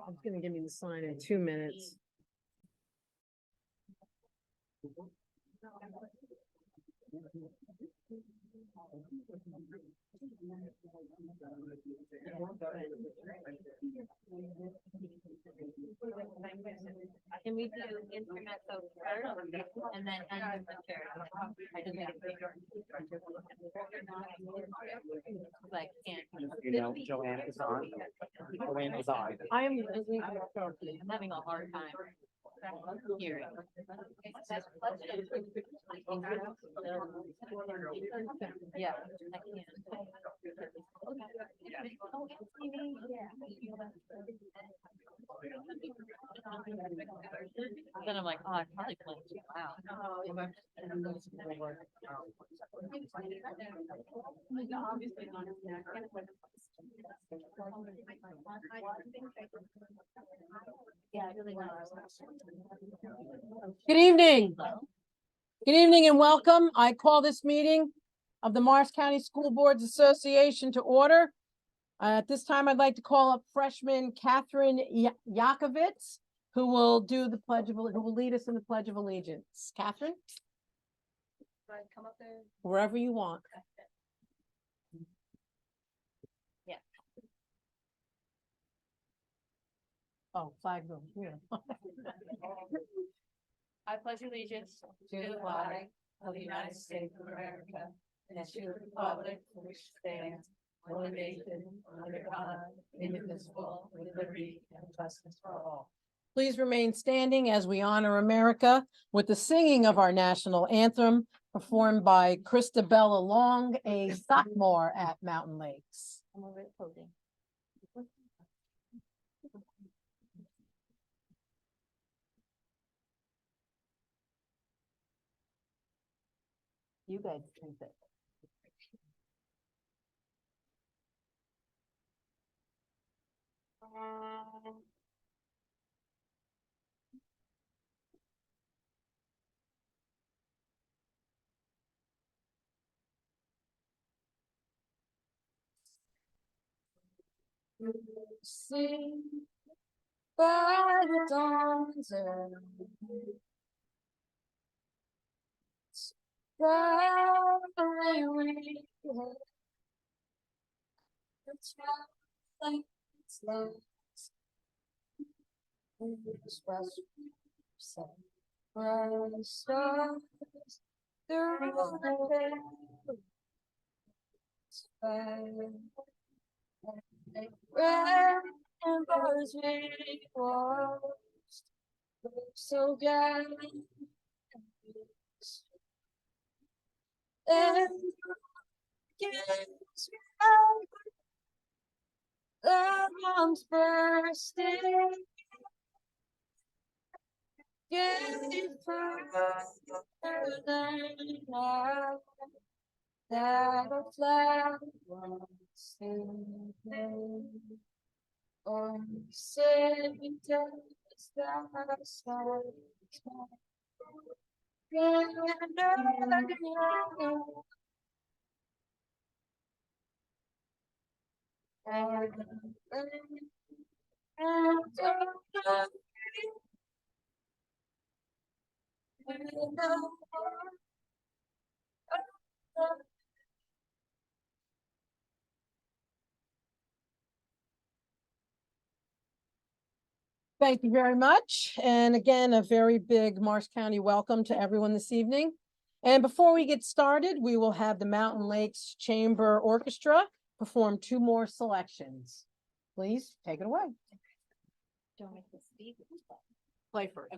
I'm gonna give me the sign in 2 minutes. Can we do internet so first and then end the chair? I just need a picture. Like, You know, Joanne is on. Joanne is on. I am. I'm having a hard time hearing. Yeah, I can. Then I'm like, oh, I probably played too loud. Good evening. Good evening and welcome. I call this meeting of the Morris County School Boards Association to order. At this time, I'd like to call up freshman Catherine Yakovitz, who will lead us in the Pledge of Allegiance. Catherine? Come up there. Wherever you want. Yeah. Oh, flag room, here. I pledge allegiance to the flag of the United States of America and to the republic for which it stands, one nation, under God, indivisible, with liberty and justice for all. Please remain standing as we honor America with the singing of our national anthem performed by Christabella Long, a sophomore at Mountain Lakes. I'm already posing. You guys can sit. Sing by the dawn's early Friday we had the twilight's last and this was set bright stars through the Remembers we watched so glad and gives the bombs bursting gave further than now that a flag was sinking on the same day as that star. Thank you very much. And again, a very big Morris County welcome to everyone this evening. And before we get started, we will have the Mountain Lakes Chamber Orchestra perform 2 more selections. Please take it away. Don't make this speak. Play first.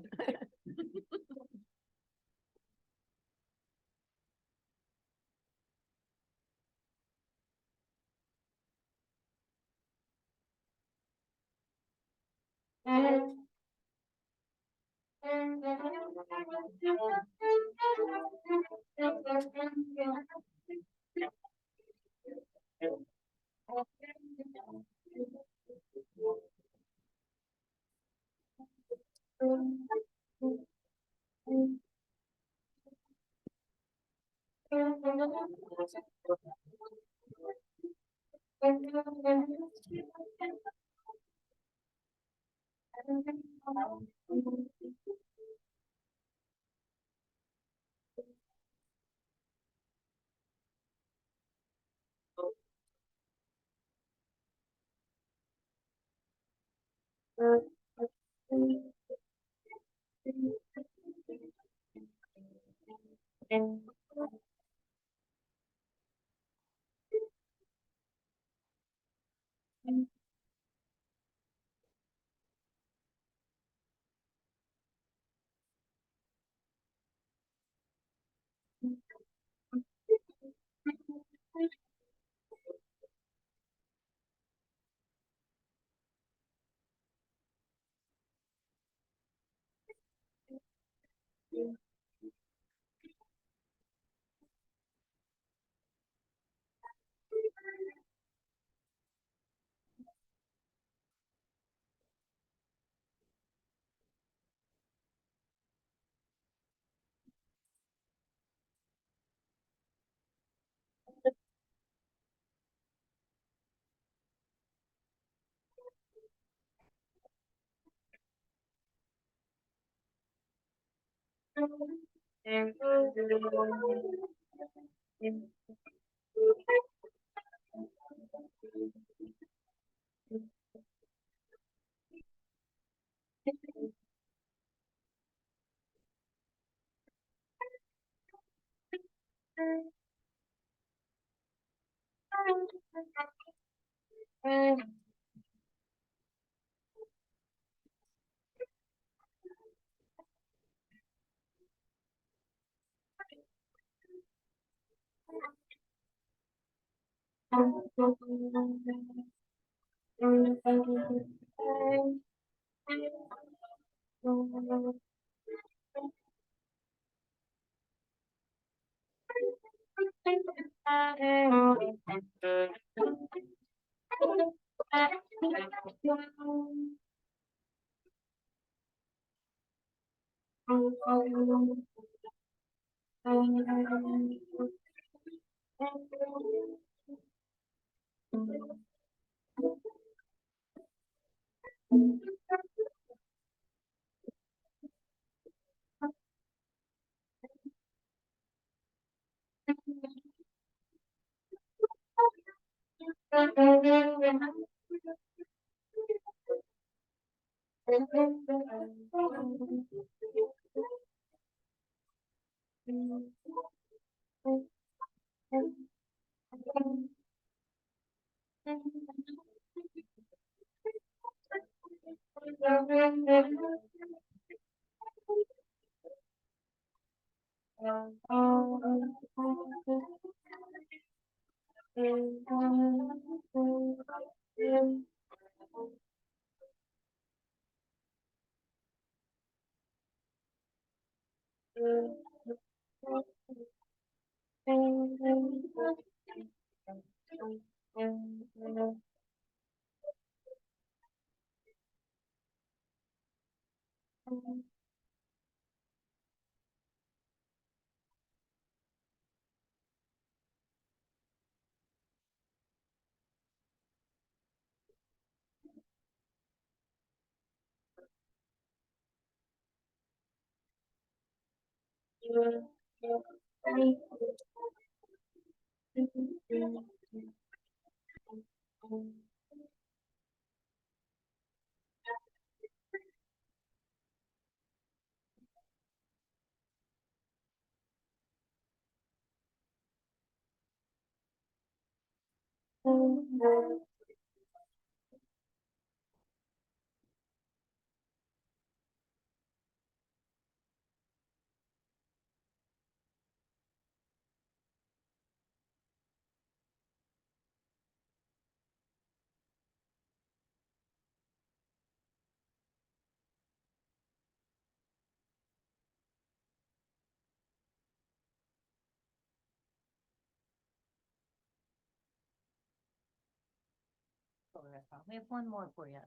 We have one more for you.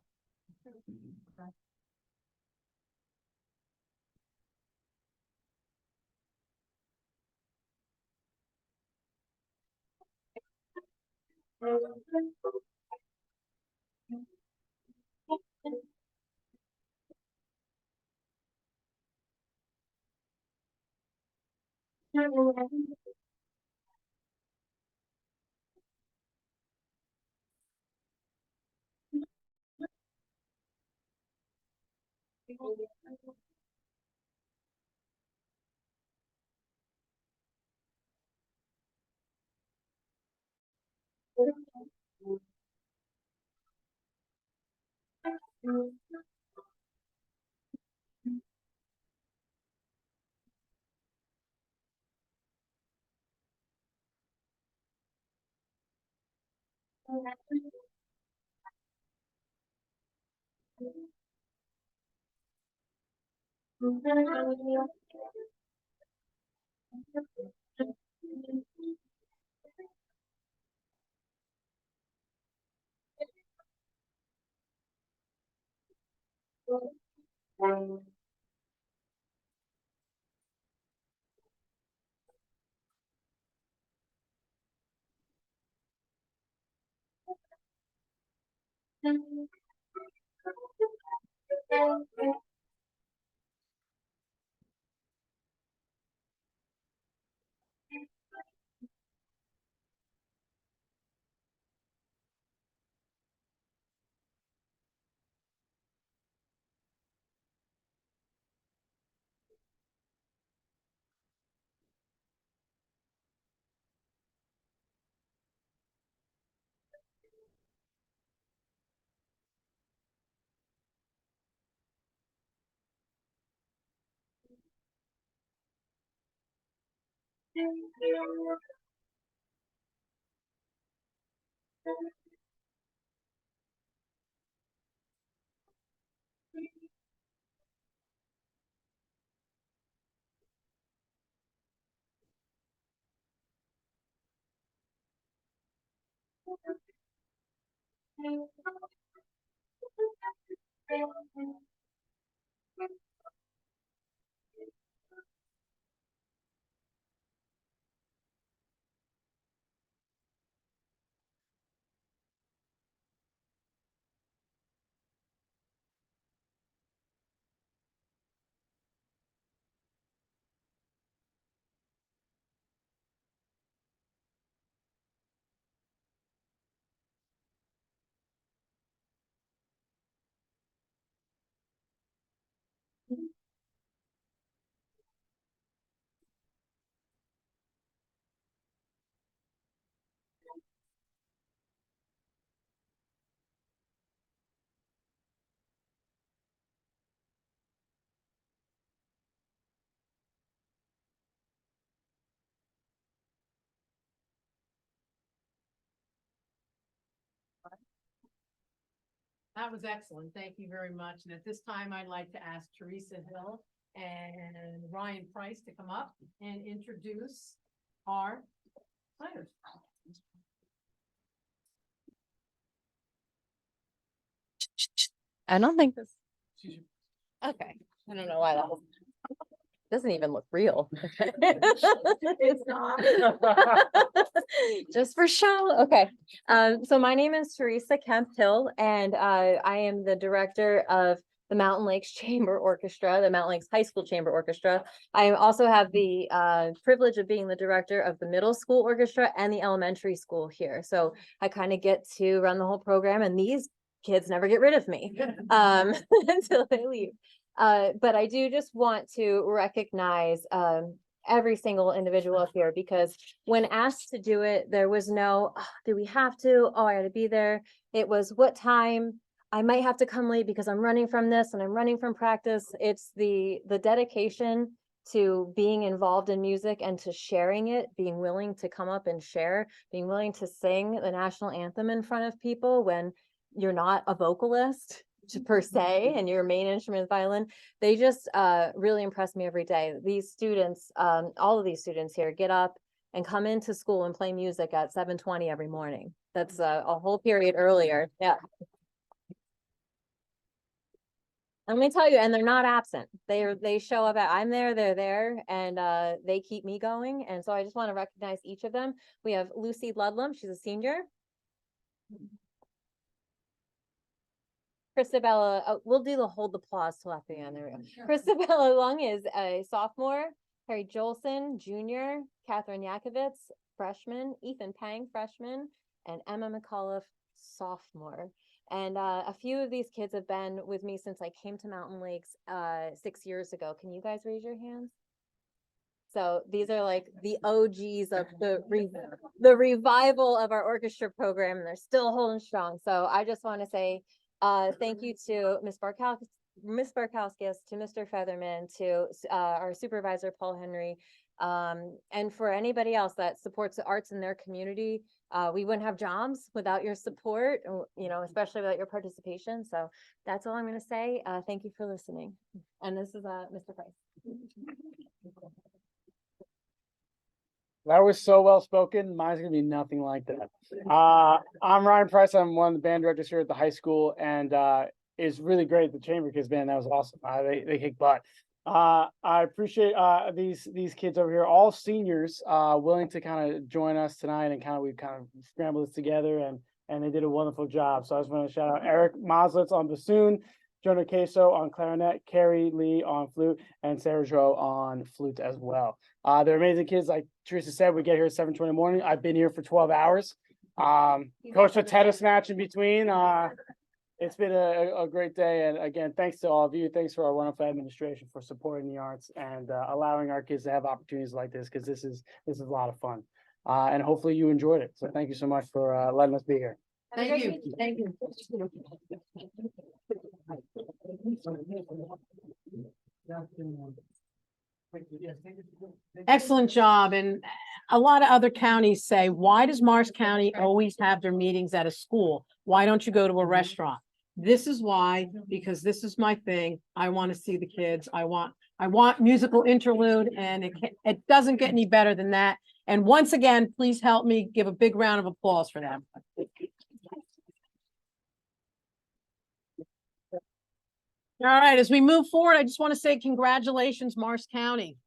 That was excellent. Thank you very much. And at this time, I'd like to ask Teresa Hill and Ryan Price to come up and introduce our players. I don't think this. Okay, I don't know why that was. Doesn't even look real. It's not. Just for show. Okay. So my name is Teresa Kemp Hill, and I am the director of the Mountain Lakes Chamber Orchestra, the Mountain Lakes High School Chamber Orchestra. I also have the privilege of being the director of the middle school orchestra and the elementary school here. So I kind of get to run the whole program, and these kids never get rid of me until they leave. But I do just want to recognize every single individual up here, because when asked to do it, there was no, "Oh, do we have to? Oh, I gotta be there." It was, what time? I might have to come late because I'm running from this and I'm running from practice. It's the dedication to being involved in music and to sharing it, being willing to come up and share, being willing to sing the national anthem in front of people when you're not a vocalist per se, and your main instrument is violin. They just really impress me every day. These students, all of these students here get up and come into school and play music at 7:20 every morning. That's a whole period earlier. Yeah. Let me tell you, and they're not absent. They show up I'm there, they're there, and they keep me going. And so I just want to recognize each of them. We have Lucy Ludlam, she's a senior. Christabella, we'll do the hold applause till after the end. There we go. Christabella Lung is a sophomore. Harry Jolson, junior. Catherine Yakovitz, freshman. Ethan Pang, freshman. And Emma McAuliffe, sophomore. And a few of these kids have been with me since I came to Mountain Lakes 6 years ago. Can you guys raise your hands? So these are like the OGs of the revival of our orchestra program, and they're still holding strong. So I just want to say thank you to Miss Barkowskis, to Mr. Featherman, to our supervisor, Paul Henry, and for anybody else that supports the arts in their community. We wouldn't have jobs without your support, especially without your participation. So that's all I'm going to say. Thank you for listening. And this is Mr. Price. That was so well spoken. Mine's gonna be nothing like that. I'm Ryan Price. I'm one of the band directors here at the high school, and it's really great the chamber kids band. That was awesome. They kick butt. I appreciate these kids over here, all seniors, willing to kind of join us tonight, and we've kind of scrambled this together, and they did a wonderful job. So I just want to shout out Eric Moslitz on bassoon, Jonah Queso on clarinet, Carrie Lee on flute, and Sarah Jo on flute as well. They're amazing kids. Like Teresa said, we get here at 7:20 in the morning. I've been here for 12 hours. Coached a tennis match in between. It's been a great day. And again, thanks to all of you. Thanks to our wonderful administration for supporting the arts and allowing our kids to have opportunities like this, because this is a lot of fun. And hopefully you enjoyed it. So thank you so much for letting us be here. Thank you. Thank you. Excellent job. And a lot of other counties say, why does Morris County always have their meetings at a school? Why don't you go to a restaurant? This is why, because this is my thing. I want to see the kids. I want musical interlude, and it doesn't get any better than that. And once again, please help me give a big round of applause for them. All right, as we move forward, I just want to say congratulations, Morris County.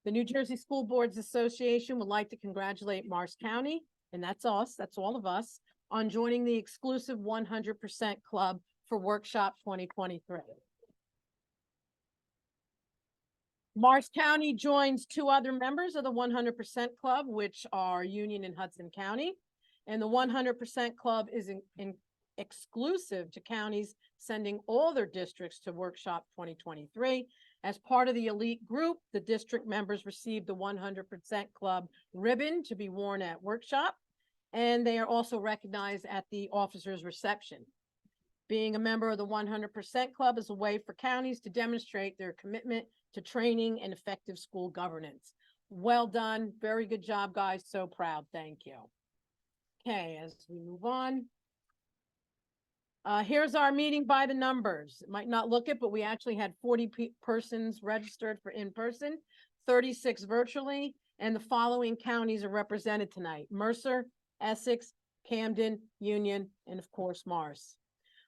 The New Jersey School Boards Association would like to congratulate Morris County, and that's us, that's all of us, on joining the exclusive 100% Club for Workshop 2023. Morris County joins two other members of the 100% Club, which are Union and Hudson County. And the 100% Club is exclusive to counties sending all their districts to Workshop 2023. As part of the elite group, the district members received the 100% Club ribbon to be worn at Workshop, and they are also recognized at the officers' reception. Being a member of the 100% Club is a way for counties to demonstrate their commitment to training and effective school governance. Well done. Very good job, guys. So proud. Thank you. Okay, as we move on. Here's our meeting by the numbers. It might not look it, but we actually had 40 persons registered for in-person, 36 virtually, and the following counties are represented tonight: Mercer, Essex, Camden, Union, and of course, Morris.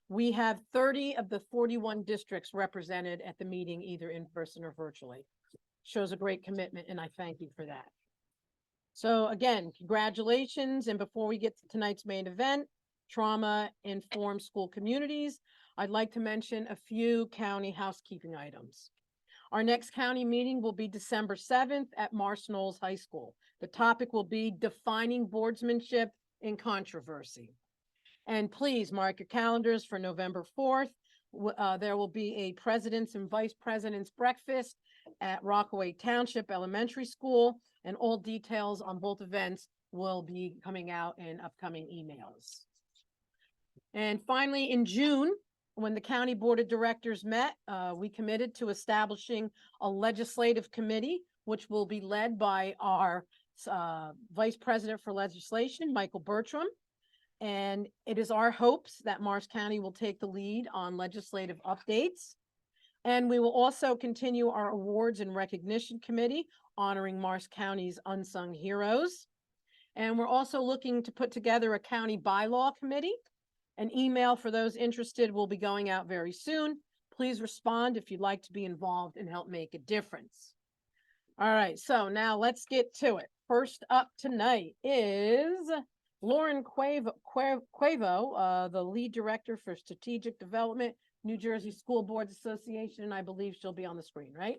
We have 30 of the 41 districts represented at the meeting, either in person or virtually. Shows a great commitment, and I thank you for that. So again, congratulations. And before we get to tonight's main event, trauma-informed school communities, I'd like to mention a few county housekeeping items. Our next county meeting will be December 7th at Marsh Knolls High School. The topic will be defining boardsmanship in controversy. And please mark your calendars for November 4th. There will be a president's and vice president's breakfast at Rockaway Township Elementary School, and all details on both events will be coming out in upcoming emails. And finally, in June, when the county board of directors met, we committed to establishing a legislative committee, which will be led by our vice president for legislation, Michael Bertram. And it is our hopes that Morris County will take the lead on legislative updates. And we will also continue our awards and recognition committee, honoring Morris County's unsung heroes. And we're also looking to put together a county bylaw committee. An email for those interested will be going out very soon. Please respond if you'd like to be involved and help make a difference. All right, so now let's get to it. First up tonight is Lauren Quavo, the lead director for strategic development, New Jersey School Boards Association, and I believe she'll be on the screen, right?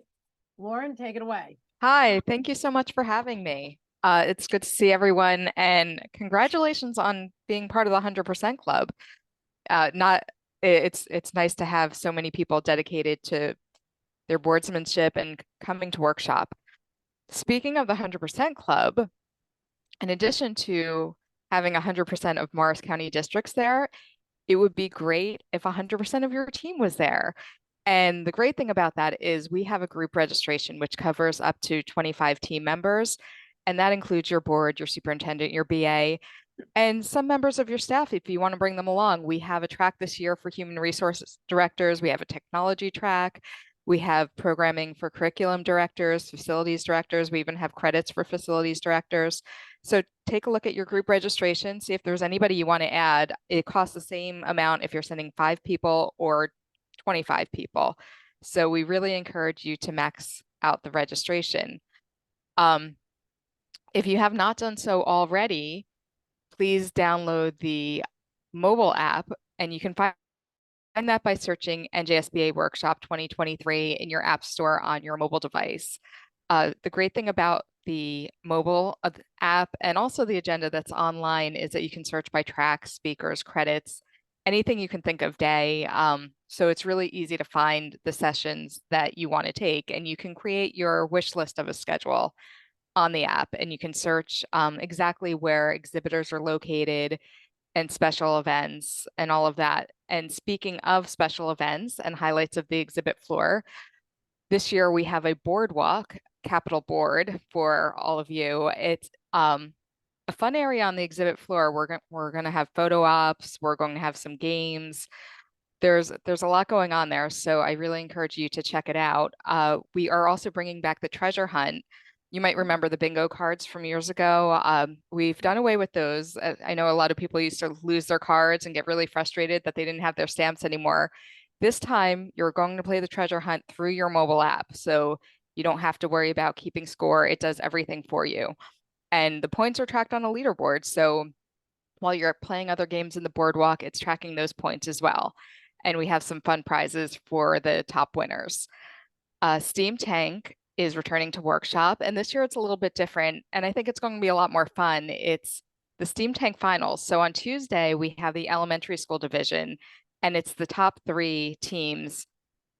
Lauren, take it away. Hi, thank you so much for having me. It's good to see everyone, and congratulations on being part of the 100% Club. not it's nice to have so many people dedicated to their boardsmanship and coming to workshop. Speaking of the 100% Club, in addition to having 100% of Morris County districts there, it would be great if 100% of your team was there. And the great thing about that is we have a group registration, which covers up to 25 team members. And that includes your board, your superintendent, your BA, and some members of your staff, if you want to bring them along. We have a track this year for human resources directors. We have a technology track. We have programming for curriculum directors, facilities directors. We even have credits for facilities directors. So take a look at your group registration, see if there's anybody you want to add. It costs the same amount if you're sending 5 people or 25 people. So we really encourage you to max out the registration. If you have not done so already, please download the mobile app, and you can find that by searching NJSBA Workshop 2023 in your app store on your mobile device. The great thing about the mobile app and also the agenda that's online is that you can search by tracks, speakers, credits, anything you can think of day. So it's really easy to find the sessions that you want to take, and you can create your wish list of a schedule on the app, and you can search exactly where exhibitors are located and special events and all of that. And speaking of special events and highlights of the exhibit floor, this year we have a boardwalk, Capitol Board, for all of you. It's a fun area on the exhibit floor. We're going to have photo ops. We're going to have some games. There's a lot going on there, so I really encourage you to check it out. We are also bringing back the treasure hunt. You might remember the bingo cards from years ago. We've done away with those. I know a lot of people used to lose their cards and get really frustrated that they didn't have their stamps anymore. This time, you're going to play the treasure hunt through your mobile app, so you don't have to worry about keeping score. It does everything for you. And the points are tracked on a leaderboard, so while you're playing other games in the boardwalk, it's tracking those points as well. And we have some fun prizes for the top winners. Steam Tank is returning to workshop, and this year it's a little bit different, and I think it's going to be a lot more fun. It's the Steam Tank finals. So on Tuesday, we have the elementary school division, and it's the top 3 teams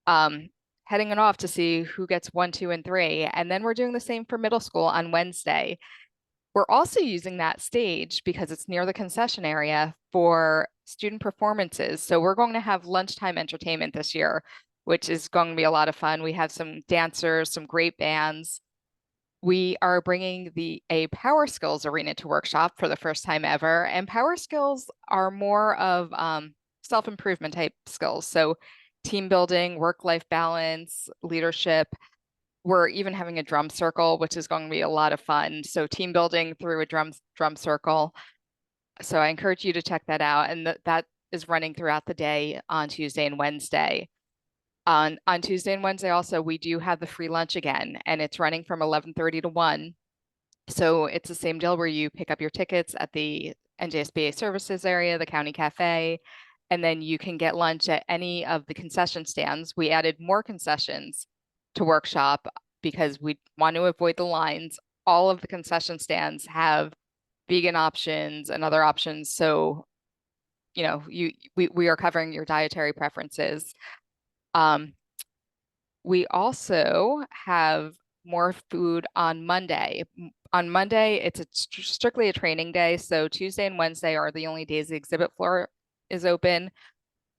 heading it off to see who gets 1, 2, and 3. And then we're doing the same for middle school on Wednesday. We're also using that stage because it's near the concession area for student performances. So we're going to have lunchtime entertainment this year, which is going to be a lot of fun. We have some dancers, some great bands. We are bringing a Power Skills arena to workshop for the first time ever. And Power Skills are more of self-improvement type skills. So team building, work-life balance, leadership. We're even having a drum circle, which is going to be a lot of fun. So team building through a drum circle. So I encourage you to check that out. And that is running throughout the day on Tuesday and Wednesday. On Tuesday and Wednesday also, we do have the free lunch again, and it's running from 11:30 to 1. So it's the same deal where you pick up your tickets at the NJSBA services area, the county cafe, and then you can get lunch at any of the concession stands. We added more concessions to workshop because we want to avoid the lines. All of the concession stands have vegan options and other options. So, you know, we are covering your dietary preferences. We also have more food on Monday. On Monday, it's strictly a training day. So Tuesday and Wednesday are the only days the exhibit floor is open,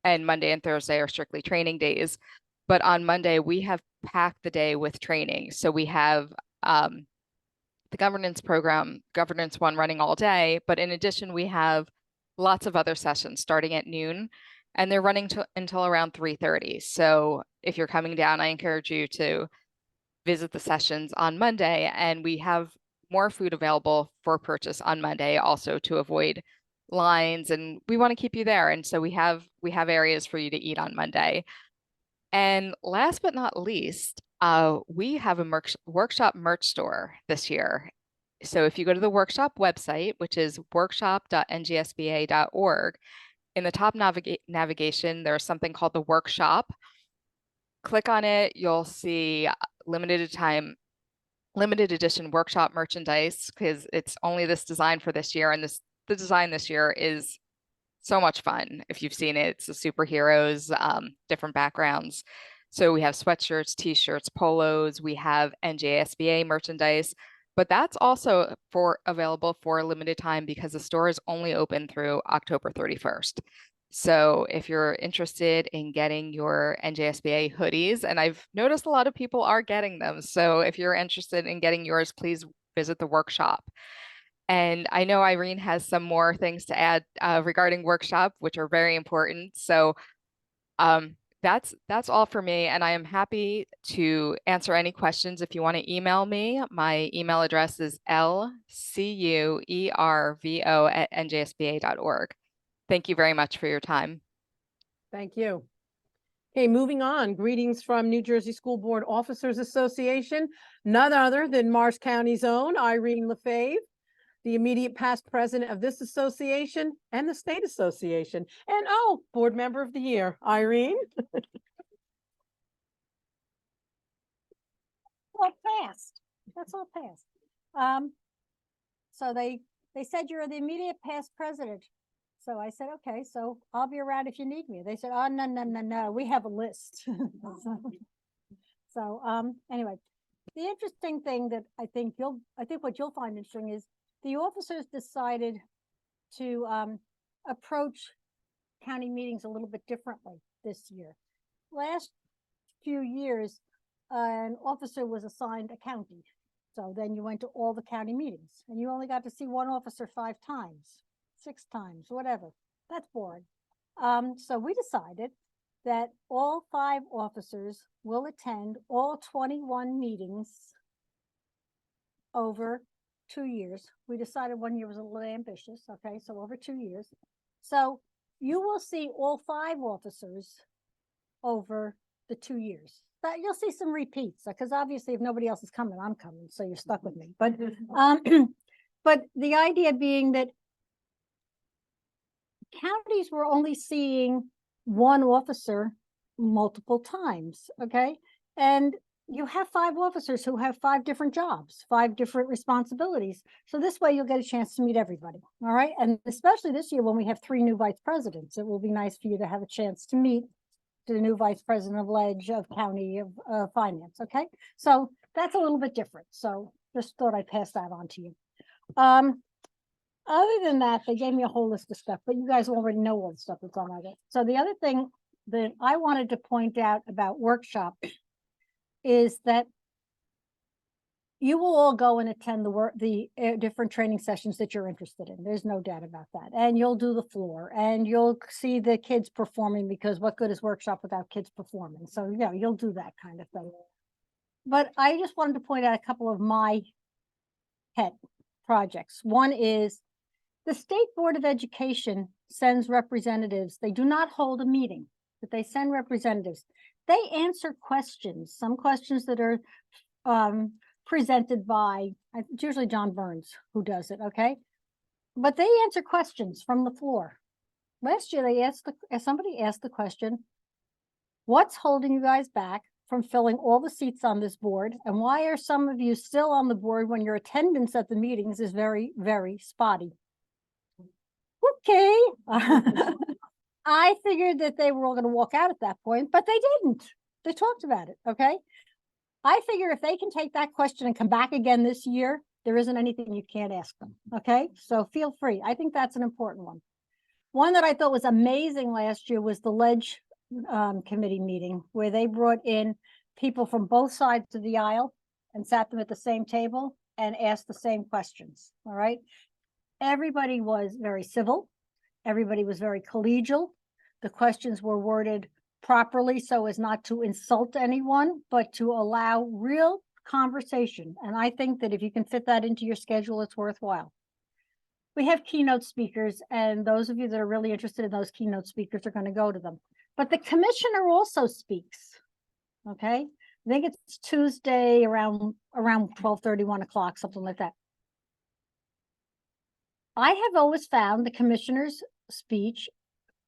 and Monday and Thursday are strictly training days. But on Monday, we have packed the day with training. So we have the governance program, Governance 1, running all day. But in addition, we have lots of other sessions starting at noon, and they're running until around 3:30. So if you're coming down, I encourage you to visit the sessions on Monday, and we have more food available for purchase on Monday also to avoid lines, and we want to keep you there. And so we have areas for you to eat on Monday. And last but not least, we have a workshop merch store this year. So if you go to the workshop website, which is workshop.ngsba.org, in the top navigation, there's something called the workshop. Click on it, you'll see limited edition workshop merchandise, because it's only this design for this year, and the design this year is so much fun. If you've seen it, it's the superheroes, different backgrounds. So we have sweatshirts, t-shirts, polos, we have NJSBA merchandise, but that's also available for a limited time because the store is only open through October 31st. So if you're interested in getting your NJSBA hoodies, and I've noticed a lot of people are getting them. So if you're interested in getting yours, please visit the workshop. And I know Irene has some more things to add regarding workshop, which are very important. So that's all for me. And I am happy to answer any questions if you want to email me. My email address is lcuervo@njsba.org. Thank you very much for your time. Thank you. Okay, moving on. Greetings from New Jersey School Board Officers Association, none other than Morris County's own Irene Lefebvre, the immediate past president of this association and the state association. And board member of the year, Irene. All passed. That's all passed. So they said you're the immediate past president. So I said, okay, so I'll be around if you need me. They said, oh, no, we have a list. Anyway, the interesting thing that I think what you'll find interesting is the officers decided to approach county meetings a little bit differently this year. Last few years, an officer was assigned a county. So then you went to all the county meetings and you only got to see one officer 5 times, 6 times, whatever. That's boring. So we decided that all 5 officers will attend all 21 meetings over 2 years. We decided 1 year was a little ambitious. Okay, so over 2 years. So you will see all 5 officers over the 2 years. But you'll see some repeats because obviously if nobody else is coming, I'm coming. So you're stuck with me. But but the idea being that counties were only seeing one officer multiple times. Okay. And you have 5 officers who have 5 different jobs, 5 different responsibilities. So this way you'll get a chance to meet everybody. All right. And especially this year when we have 3 new vice presidents, it will be nice for you to have a chance to meet the new vice president of Ledge, of County, of Finance. Okay. So that's a little bit different. So just thought I'd pass that on to you. Other than that, they gave me a whole list of stuff, but you guys already know all the stuff that's on my list. So the other thing that I wanted to point out about workshop is that you will all go and attend the different training sessions that you're interested in. There's no doubt about that. And you'll do the floor and you'll see the kids performing because what good is workshop without kids performing? So yeah, you'll do that kind of thing. But I just wanted to point out a couple of my pet projects. One is the State Board of Education sends representatives. They do not hold a meeting, but they send representatives. They answer questions, some questions that are presented by, it's usually John Burns who does it, okay? But they answer questions from the floor. Last year, somebody asked the question, what's holding you guys back from filling all the seats on this board? And why are some of you still on the board when your attendance at the meetings is very, very spotty? Okay. I figured that they were all going to walk out at that point, but they didn't. They talked about it, okay? I figure if they can take that question and come back again this year, there isn't anything you can't ask them, okay? So feel free. I think that's an important one. One that I thought was amazing last year was the Ledge committee meeting where they brought in people from both sides of the aisle and sat them at the same table and asked the same questions, all right? Everybody was very civil. Everybody was very collegial. The questions were worded properly so as not to insult anyone, but to allow real conversation. And I think that if you can fit that into your schedule, it's worthwhile. We have keynote speakers, and those of you that are really interested in those keynote speakers are going to go to them. But the commissioner also speaks, okay? I think it's Tuesday around 12:30, 1 o'clock, something like that. I have always found the commissioner's speech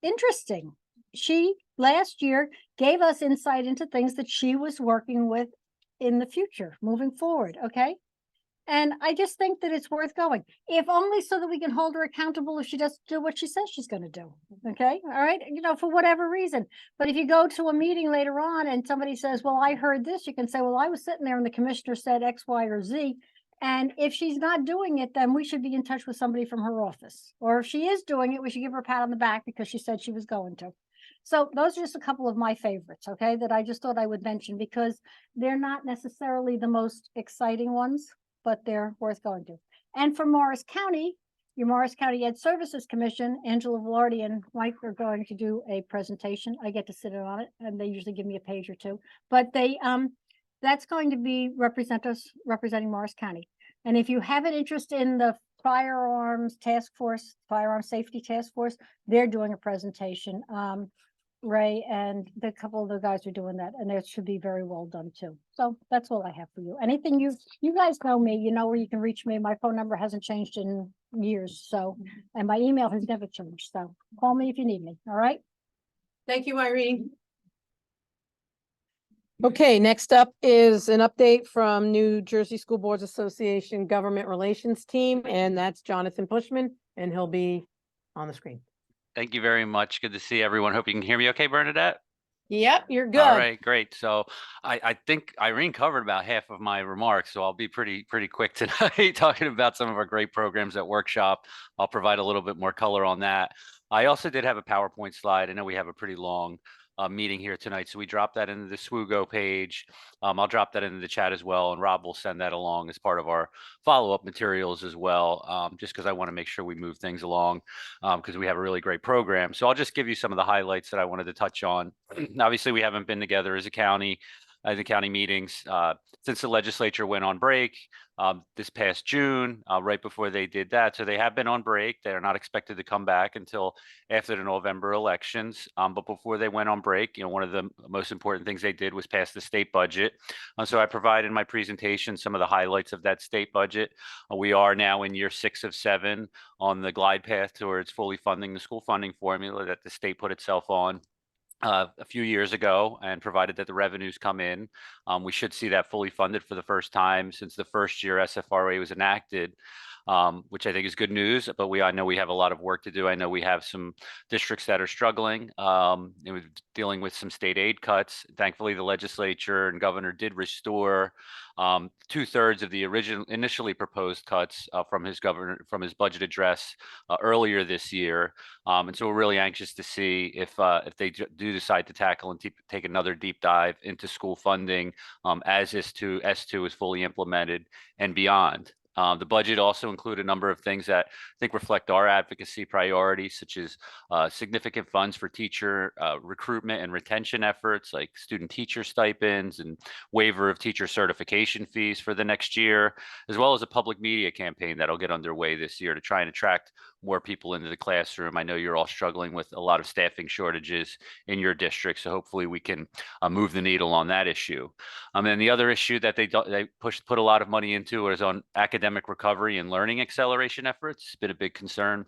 interesting. She last year gave us insight into things that she was working with in the future, moving forward, okay? And I just think that it's worth going, if only so that we can hold her accountable if she doesn't do what she says she's gonna do. Okay, all right, for whatever reason. But if you go to a meeting later on and somebody says, well, I heard this, you can say, well, I was sitting there and the commissioner said X, Y, or Z. And if she's not doing it, then we should be in touch with somebody from her office. Or if she is doing it, we should give her a pat on the back because she said she was going to. So those are just a couple of my favorites, okay, that I just thought I would mention because they're not necessarily the most exciting ones, but they're worth going to. And for Morris County, your Morris County Ed Services Commission, Angela Velarde and Mike are going to do a presentation. I get to sit in on it, and they usually give me a page or two. But they that's going to be representing Morris County. And if you have an interest in the firearms task force, firearm safety task force, they're doing a presentation. Ray and the couple of the guys are doing that, and it should be very well done too. So that's all I have for you. Anything you guys know me, you know where you can reach me. My phone number hasn't changed in years, so, and my email has never changed. So call me if you need me. All right. Thank you, Irene. Okay, next up is an update from New Jersey School Boards Association Government Relations Team, and that's Jonathan Bushman, and he'll be on the screen. Thank you very much. Good to see everyone. Hope you can hear me okay, Bernadette. Yep, you're good. All right, great. So I think Irene covered about half of my remarks, so I'll be pretty quick tonight talking about some of our great programs at Workshop. I'll provide a little bit more color on that. I also did have a PowerPoint slide. I know we have a pretty long meeting here tonight, so we dropped that into the SWOGO page. I'll drop that into the chat as well, and Rob will send that along as part of our follow-up materials as well, just because I want to make sure we move things along because we have a really great program. So I'll just give you some of the highlights that I wanted to touch on. Obviously, we haven't been together as a county, the county meetings since the legislature went on break this past June, right before they did that. So they have been on break. They're not expected to come back until after the November elections. But before they went on break, one of the most important things they did was pass the state budget. So I provided in my presentation some of the highlights of that state budget. We are now in year 6 of 7 on the glide path towards fully funding the school funding formula that the state put itself on a few years ago, and provided that the revenues come in, we should see that fully funded for the first time since the first year SFRA was enacted, which I think is good news. But I know we have a lot of work to do. I know we have some districts that are struggling, dealing with some state aid cuts. Thankfully, the legislature and governor did restore 2/3 of the initially proposed cuts from his budget address earlier this year. And so we're really anxious to see if they do decide to tackle and take another deep dive into school funding as S2 is fully implemented and beyond. The budget also included a number of things that I think reflect our advocacy priorities, such as significant funds for teacher recruitment and retention efforts, like student teacher stipends and waiver of teacher certification fees for the next year, as well as a public media campaign that'll get underway this year to try and attract more people into the classroom. I know you're all struggling with a lot of staffing shortages in your district, so hopefully we can move the needle on that issue. And the other issue that they put a lot of money into is on academic recovery and learning acceleration efforts. It's been a big concern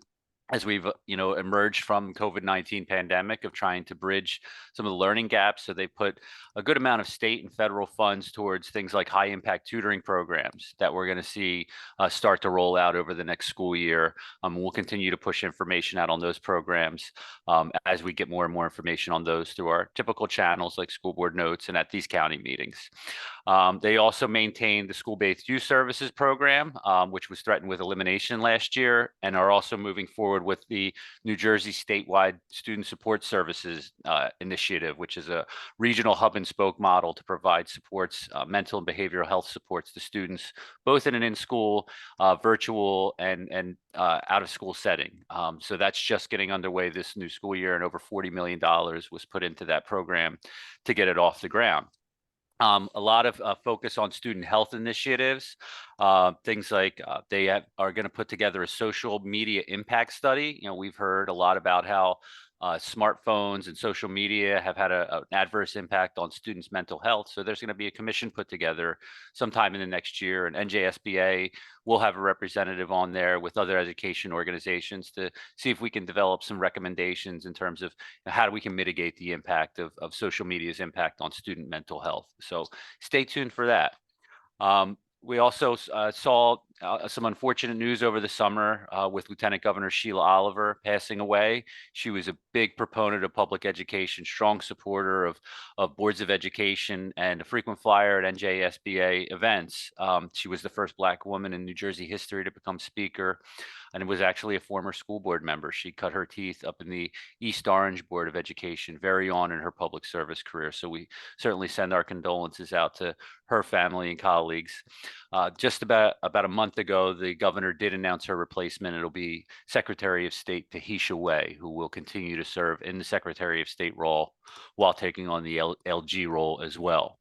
as we've emerged from COVID-19 pandemic of trying to bridge some of the learning gaps. So they put a good amount of state and federal funds towards things like high impact tutoring programs that we're going to see start to roll out over the next school year. We'll continue to push information out on those programs as we get more and more information on those through our typical channels like school board notes and at these county meetings. They also maintained the school-based youth services program, which was threatened with elimination last year, and are also moving forward with the New Jersey statewide student support services initiative, which is a regional hub and spoke model to provide supports, mental and behavioral health supports to students, both in an in-school, virtual, and out of school setting. So that's just getting underway this new school year, and over $40 million was put into that program to get it off the ground. A lot of focus on student health initiatives, things like they are going to put together a social media impact study. We've heard a lot about how smartphones and social media have had an adverse impact on students' mental health. So there's going to be a commission put together sometime in the next year, and NJSBA will have a representative on there with other education organizations to see if we can develop some recommendations in terms of how we can mitigate the impact of social media's impact on student mental health. So stay tuned for that. We also saw some unfortunate news over the summer with Lieutenant Governor Sheila Oliver passing away. She was a big proponent of public education, strong supporter of boards of education, and a frequent flyer at NJSBA events. She was the first Black woman in New Jersey history to become speaker, and was actually a former school board member. She cut her teeth up in the East Orange Board of Education very on in her public service career. So we certainly send our condolences out to her family and colleagues. Just about a month ago, the governor did announce her replacement. It'll be Secretary of State Tahisha Way, who will continue to serve in the Secretary of State role while taking on the LG role as well.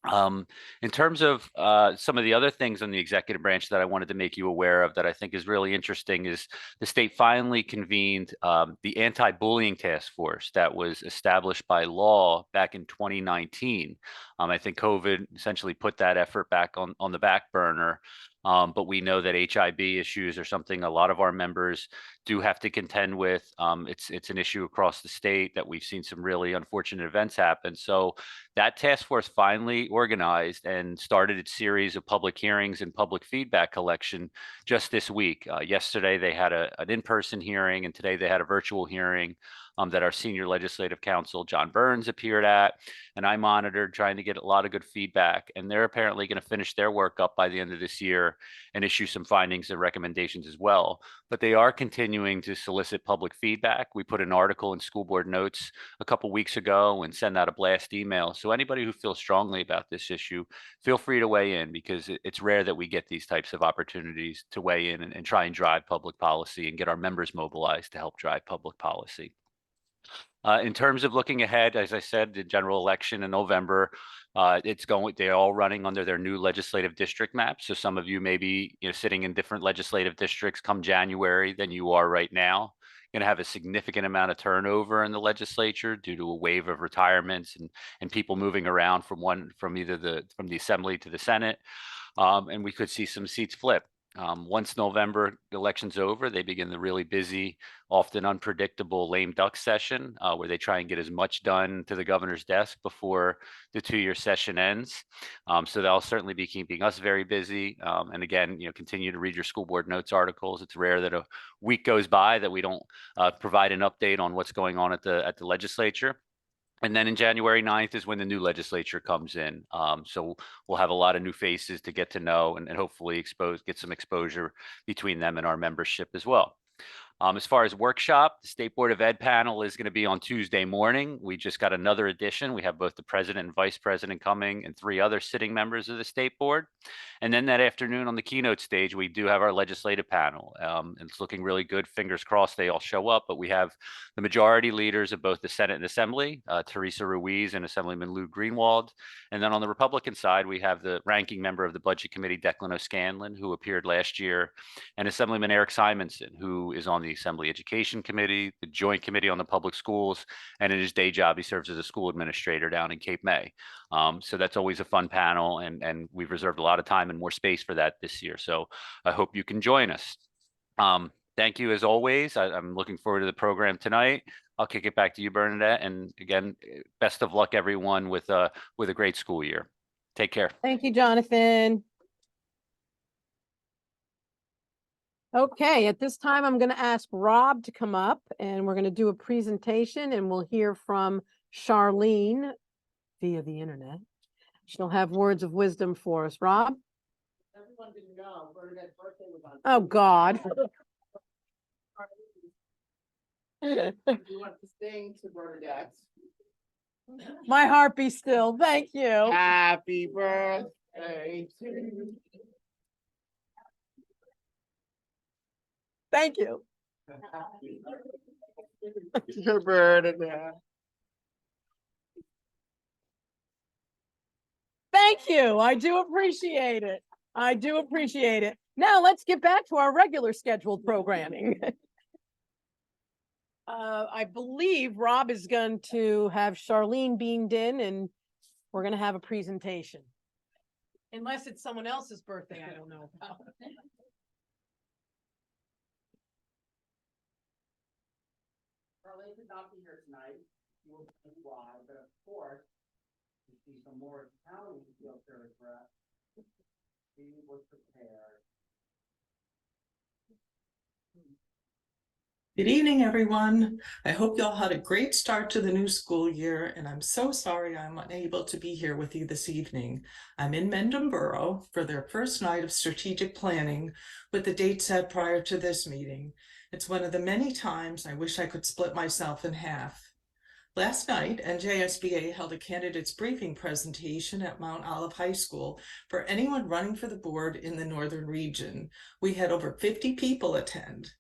In terms of some of the other things on the executive branch that I wanted to make you aware of that I think is really interesting is the state finally convened the anti-bullying task force that was established by law back in 2019. I think COVID essentially put that effort back on the back burner. But we know that HIB issues are something a lot of our members do have to contend with. It's an issue across the state that we've seen some really unfortunate events happen. So that task force finally organized and started its series of public hearings and public feedback collection just this week. Yesterday, they had an in-person hearing, and today they had a virtual hearing that our senior legislative counsel, John Burns, appeared at, and I monitored, trying to get a lot of good feedback. And they're apparently going to finish their work up by the end of this year and issue some findings and recommendations as well. But they are continuing to solicit public feedback. We put an article in School Board Notes a couple weeks ago and send out a blast email. So anybody who feels strongly about this issue, feel free to weigh in, because it's rare that we get these types of opportunities to weigh in and try and drive public policy and get our members mobilized to help drive public policy. In terms of looking ahead, as I said, the general election in November, they're all running under their new legislative district map. So some of you may be, sitting in different legislative districts come January than you are right now. Going to have a significant amount of turnover in the legislature due to a wave of retirements and people moving around from the Assembly to the Senate. And we could see some seats flip. Once November election's over, they begin the really busy, often unpredictable lame duck session, where they try and get as much done to the governor's desk before the 2-year session ends. So they'll certainly be keeping us very busy. And again, continue to read your school board notes articles. It's rare that a week goes by that we don't provide an update on what's going on at the legislature. And then in January 9th is when the new legislature comes in. So we'll have a lot of new faces to get to know and hopefully get some exposure between them and our membership as well. As far as workshop, the State Board of Ed panel is going to be on Tuesday morning. We just got another addition. We have both the president and vice president coming and 3 other sitting members of the state board. And then that afternoon on the keynote stage, we do have our legislative panel. It's looking really good. Fingers crossed they all show up. But we have the majority leaders of both the Senate and Assembly, Teresa Ruiz and Assemblyman Lou Greenwald. And then on the Republican side, we have the ranking member of the Budget Committee, Declan O'Scanlan, who appeared last year, and Assemblyman Eric Simonson, who is on the Assembly Education Committee, the Joint Committee on the Public Schools, and in his day job, he serves as a school administrator down in Cape May. So that's always a fun panel, and we've reserved a lot of time and more space for that this year. So I hope you can join us. Thank you as always. I'm looking forward to the program tonight. I'll kick it back to you, Bernadette. And again, best of luck, everyone, with a great school year. Take care. Thank you, Jonathan. Okay, at this time, I'm going to ask Rob to come up and we're going to do a presentation and we'll hear from Charlene via the internet. She'll have words of wisdom for us. Rob? Everyone didn't know Bernadette's birthday was on. Oh, God. You want to sing to Bernadette? My heart be still. Thank you. Happy birthday to you. Thank you. Your Bernadette. Thank you. I do appreciate it. I do appreciate it. Now let's get back to our regular scheduled programming. I believe Rob is going to have Charlene beamed in and we're going to have a presentation. Unless it's someone else's birthday, I don't know about. Charlene could not be here tonight. You will see why, but of course, you see some more Italian filter breath. Good evening, everyone. I hope you all had a great start to the new school year, and I'm so sorry I'm unable to be here with you this evening. I'm in Mendham Borough for their first night of strategic planning with the date set prior to this meeting. It's one of the many times I wish I could split myself in half. Last night, NJSBA held a candidates briefing presentation at Mount Olive High School for anyone running for the board in the northern region. We had over 50 people attend.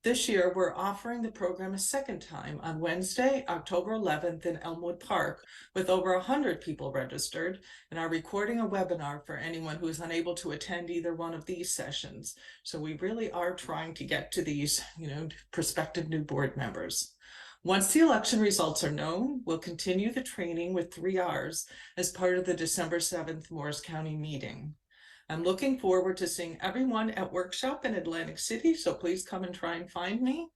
This year, we're offering the program a second time on Wednesday, October 11th in Elmwood Park, with over 100 people registered, and are recording a webinar for anyone who is unable to attend either one of these sessions. So we really are trying to get to these, prospective new board members. Once the election results are known, we'll continue the training with 3 Rs as part of the December 7th Morris County meeting. I'm looking forward to seeing everyone at workshop in Atlantic City, so please come and try and find me.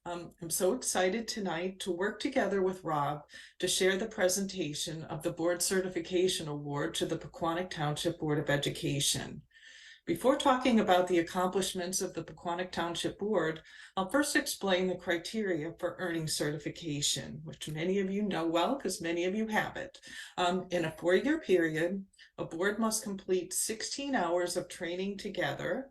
I'm so excited tonight to work together with Rob to share the presentation of the Board Certification Award to the Pequannock Township Board of Education. Before talking about the accomplishments of the Pequannock Township Board, I'll first explain the criteria for earning certification, which many of you know well because many of you have it. In a 4-year period, a board must complete 16 hours of training together,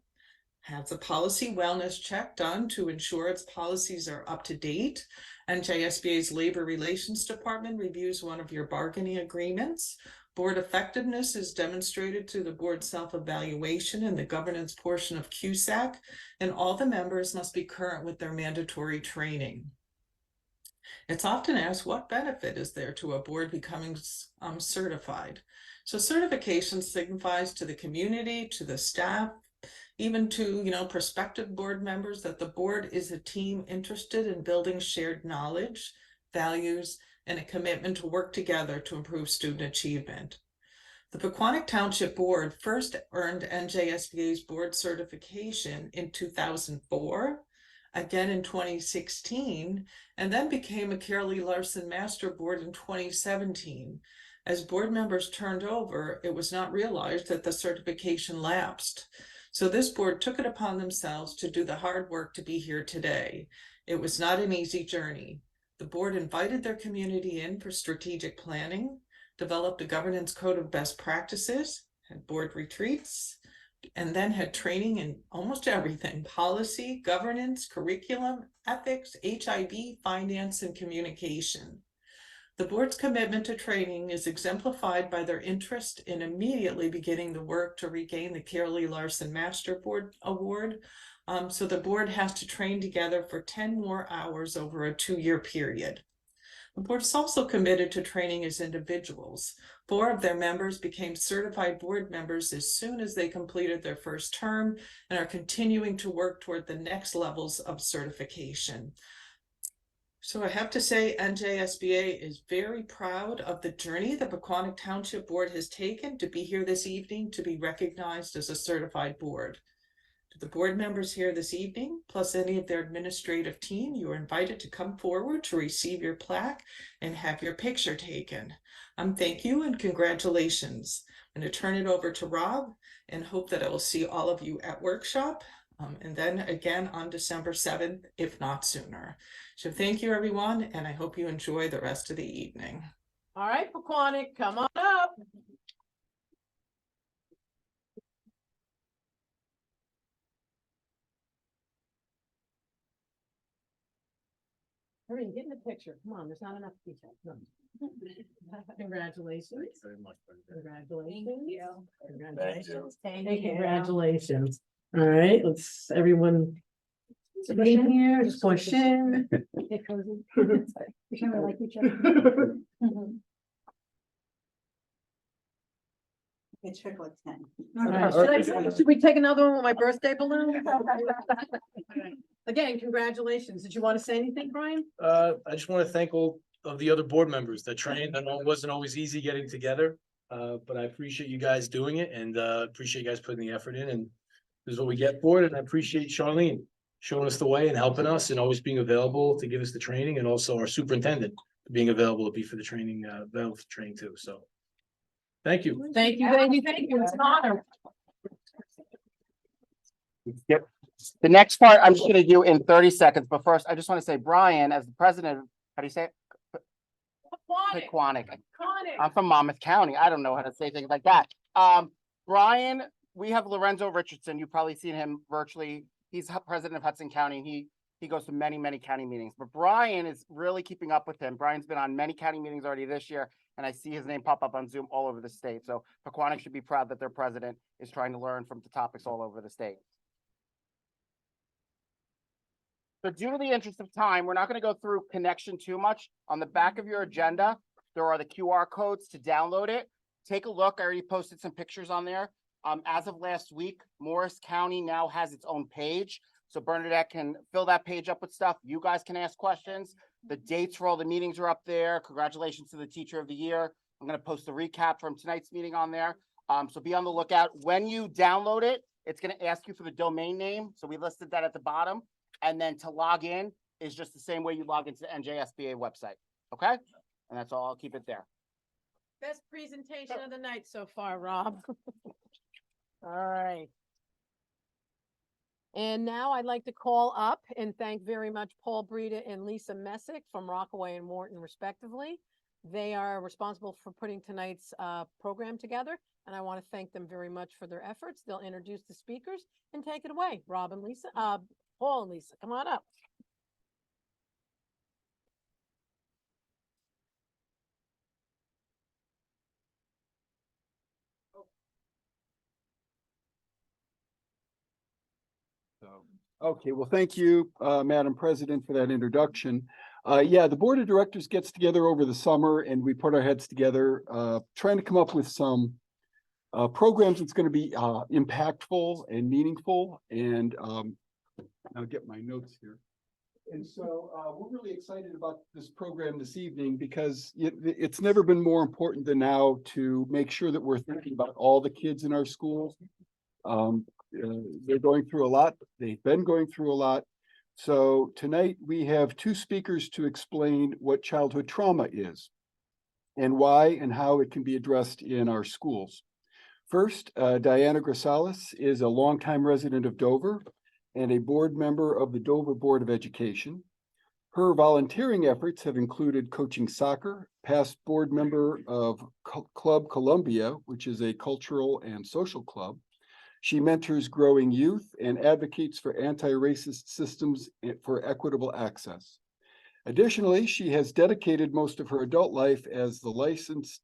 has a policy wellness check done to ensure its policies are up to date, and JSBA's Labor Relations Department reviews one of your bargaining agreements. Board effectiveness is demonstrated through the board self-evaluation and the governance portion of QSAC, and all the members must be current with their mandatory training. It's often asked, what benefit is there to a board becoming certified? So certification signifies to the community, to the staff, even to prospective board members that the board is a team interested in building shared knowledge, values, and a commitment to work together to improve student achievement. The Pequannock Township Board first earned NJSBA's board certification in 2004, again in 2016, and then became a Carolee Larson Master Board in 2017. As board members turned over, it was not realized that the certification lapsed. So this board took it upon themselves to do the hard work to be here today. It was not an easy journey. The board invited their community in for strategic planning, developed a governance code of best practices, had board retreats, and then had training in almost everything: policy, governance, curriculum, ethics, HIV, finance, and communication. The board's commitment to training is exemplified by their interest in immediately beginning the work to regain the Carolee Larson Master Board Award. So the board has to train together for 10 more hours over a 2-year period. The board is also committed to training as individuals. 4 of their members became certified board members as soon as they completed their first term and are continuing to work toward the next levels of certification. So I have to say NJSBA is very proud of the journey the Pequannock Township Board has taken to be here this evening to be recognized as a certified board. To the board members here this evening, plus any of their administrative team, you are invited to come forward to receive your plaque and have your picture taken. Thank you and congratulations. I'm going to turn it over to Rob and hope that I will see all of you at workshop. And then again on December 7th, if not sooner. So thank you, everyone, and I hope you enjoy the rest of the evening. All right, Pequannock, come on up. Hurry, get in the picture. Come on, there's not enough detail. No. Congratulations. Very much. Congratulations. Thank you. Congratulations. Thank Hey, you. congratulations. All right, let's everyone. Sit in here, just push in. Get cozy. We kind of like each other. It's triple 10. All right, should we take another one with my birthday balloon? Again, congratulations. Did you want to say anything, Brian? I just want to thank all of the other board members that trained. I know it wasn't always easy getting together, but I appreciate you guys doing it and appreciate you guys putting the effort in. And this is what we get for it. And I appreciate Charlene showing us the way and helping us and always being available to give us the training, and also our superintendent being available to be for the training, available for training too. So thank you. Thank you, thank you, thank you. It's an honor. Yep. The next part I'm just gonna do in 30 seconds, but first I just want to say, Brian, as the president, how do you say it? Pequannock. I'm from Monmouth County. I don't know how to say things like that. Brian, we have Lorenzo Richardson. You've probably seen him virtually. He's president of Hudson County. And he goes to many, many county meetings, but Brian is really keeping up with him. Brian's been on many county meetings already this year, and I see his name pop up on Zoom all over the state. So Pequannock should be proud that their president is trying to learn from the topics all over the state. So due to the interest of time, we're not going to go through connection too much. On the back of your agenda, there are the QR codes to download it. Take a look. I already posted some pictures on there. As of last week, Morris County now has its own page. So Bernadette can fill that page up with stuff. You guys can ask questions. The dates for all the meetings are up there. Congratulations to the Teacher of the Year. I'm going to post a recap from tonight's meeting on there. So be on the lookout. When you download it, it's going to ask you for the domain name. So we listed that at the bottom. And then to log in is just the same way you log into the NJSBA website. Okay? And that's all. I'll keep it there. Best presentation of the night so far, Rob. All right. And now I'd like to call up and thank very much Paul Breda and Lisa Messick from Rockaway and Morton, respectively. They are responsible for putting tonight's program together, and I want to thank them very much for their efforts. They'll introduce the speakers and take it away. Rob and Lisa, Paul and Lisa, come on up. Okay, well, thank you, Madam President, for that introduction. Yeah, the Board of Directors gets together over the summer and we put our heads together, trying to come up with some programs that's going to be impactful and meaningful. And I'll get my notes here. And so we're really excited about this program this evening because it's never been more important than now to make sure that we're thinking about all the kids in our schools. They're going through a lot. They've been going through a lot. So tonight we have two speakers to explain what childhood trauma is and why and how it can be addressed in our schools. First, Diana Grasalis is a longtime resident of Dover and a board member of the Dover Board of Education. Her volunteering efforts have included coaching soccer, past board member of Club Columbia, which is a cultural and social club. She mentors growing youth and advocates for anti-racist systems for equitable access. Additionally, she has dedicated most of her adult life as a licensed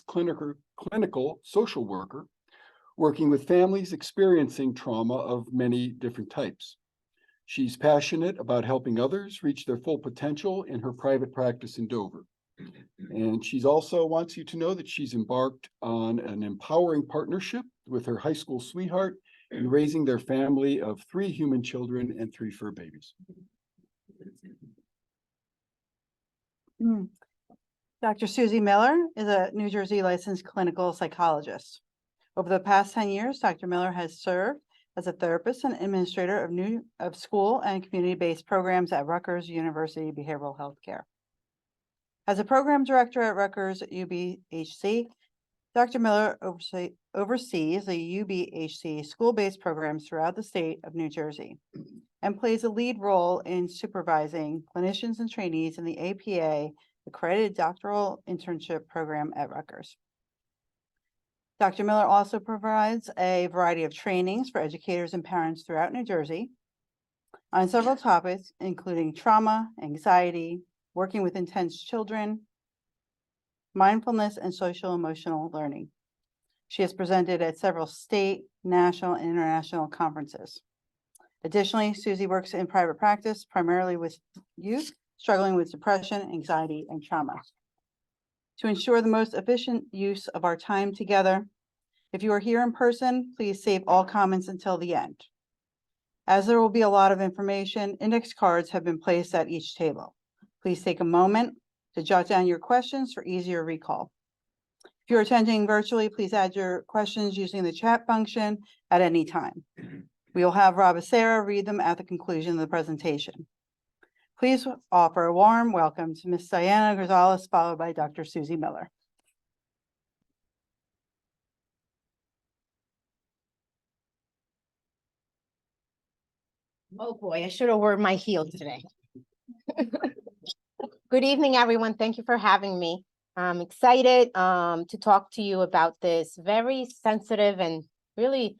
clinical social worker, working with families experiencing trauma of many different types. She's passionate about helping others reach their full potential in her private practice in Dover. And she's also wants you to know that she's embarked on an empowering partnership with her high school sweetheart in raising their family of 3 human children and 3 fur babies. Dr. Susie Miller is a New Jersey licensed clinical psychologist. Over the past 10 years, Dr. Miller has served as a therapist and administrator of school and community-based programs at Rutgers University Behavioral Health Care. As a program director at Rutgers UBHC, Dr. Miller oversees the UBHC school-based programs throughout the state of New Jersey and plays a lead role in supervising clinicians and trainees in the APA accredited doctoral internship program at Rutgers. Dr. Miller also provides a variety of trainings for educators and parents throughout New Jersey on several topics, including trauma, anxiety, working with intense children, mindfulness, and social emotional learning. She has presented at several state, national, and international conferences. Additionally, Susie works in private practice, primarily with youth struggling with depression, anxiety, and trauma. To ensure the most efficient use of our time together, if you are here in person, please save all comments until the end. As there will be a lot of information, index cards have been placed at each table. Please take a moment to jot down your questions for easier recall. If you're attending virtually, please add your questions using the chat function at any time. We will have Rob Acera read them at the conclusion of the presentation. Please offer a warm welcome to Ms. Diana Gonzalez, followed by Dr. Susie Miller. Oh boy, I should have worn my heels today. Good evening, everyone. Thank you for having me. I'm excited to talk to you about this very sensitive and really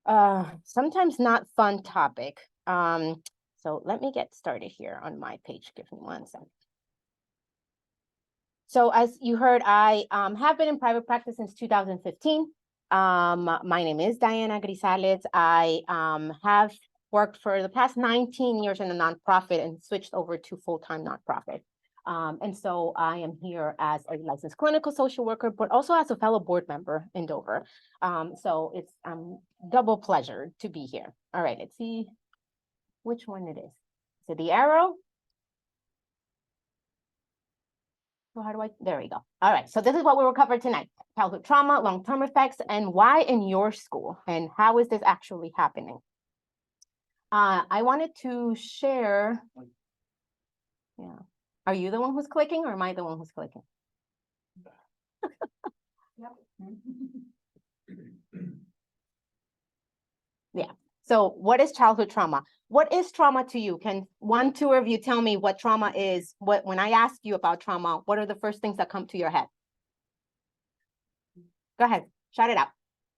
sometimes not fun topic. So let me get started here on my page. Give me 1 second. So as you heard, I have been in private practice since 2015. My name is Diana Grisales. I have worked for the past 19 years in a nonprofit and switched over to full-time nonprofit. And so I am here as a licensed clinical social worker, but also as a fellow board member in Dover. So it's double pleasure to be here. All right, let's see which one it is. So the arrow. So how do there we go. All right, so this is what we will cover tonight. Childhood trauma, long-term effects, and why in your school, and how is this actually happening? I wanted to share, yeah. Are you the one who's clicking or am I the one who's clicking? Yeah, so what is childhood trauma? What is trauma to you? Can 1, 2 of you tell me what trauma is? When I ask you about trauma, what are the first things that come to your head? Go ahead, shout it out.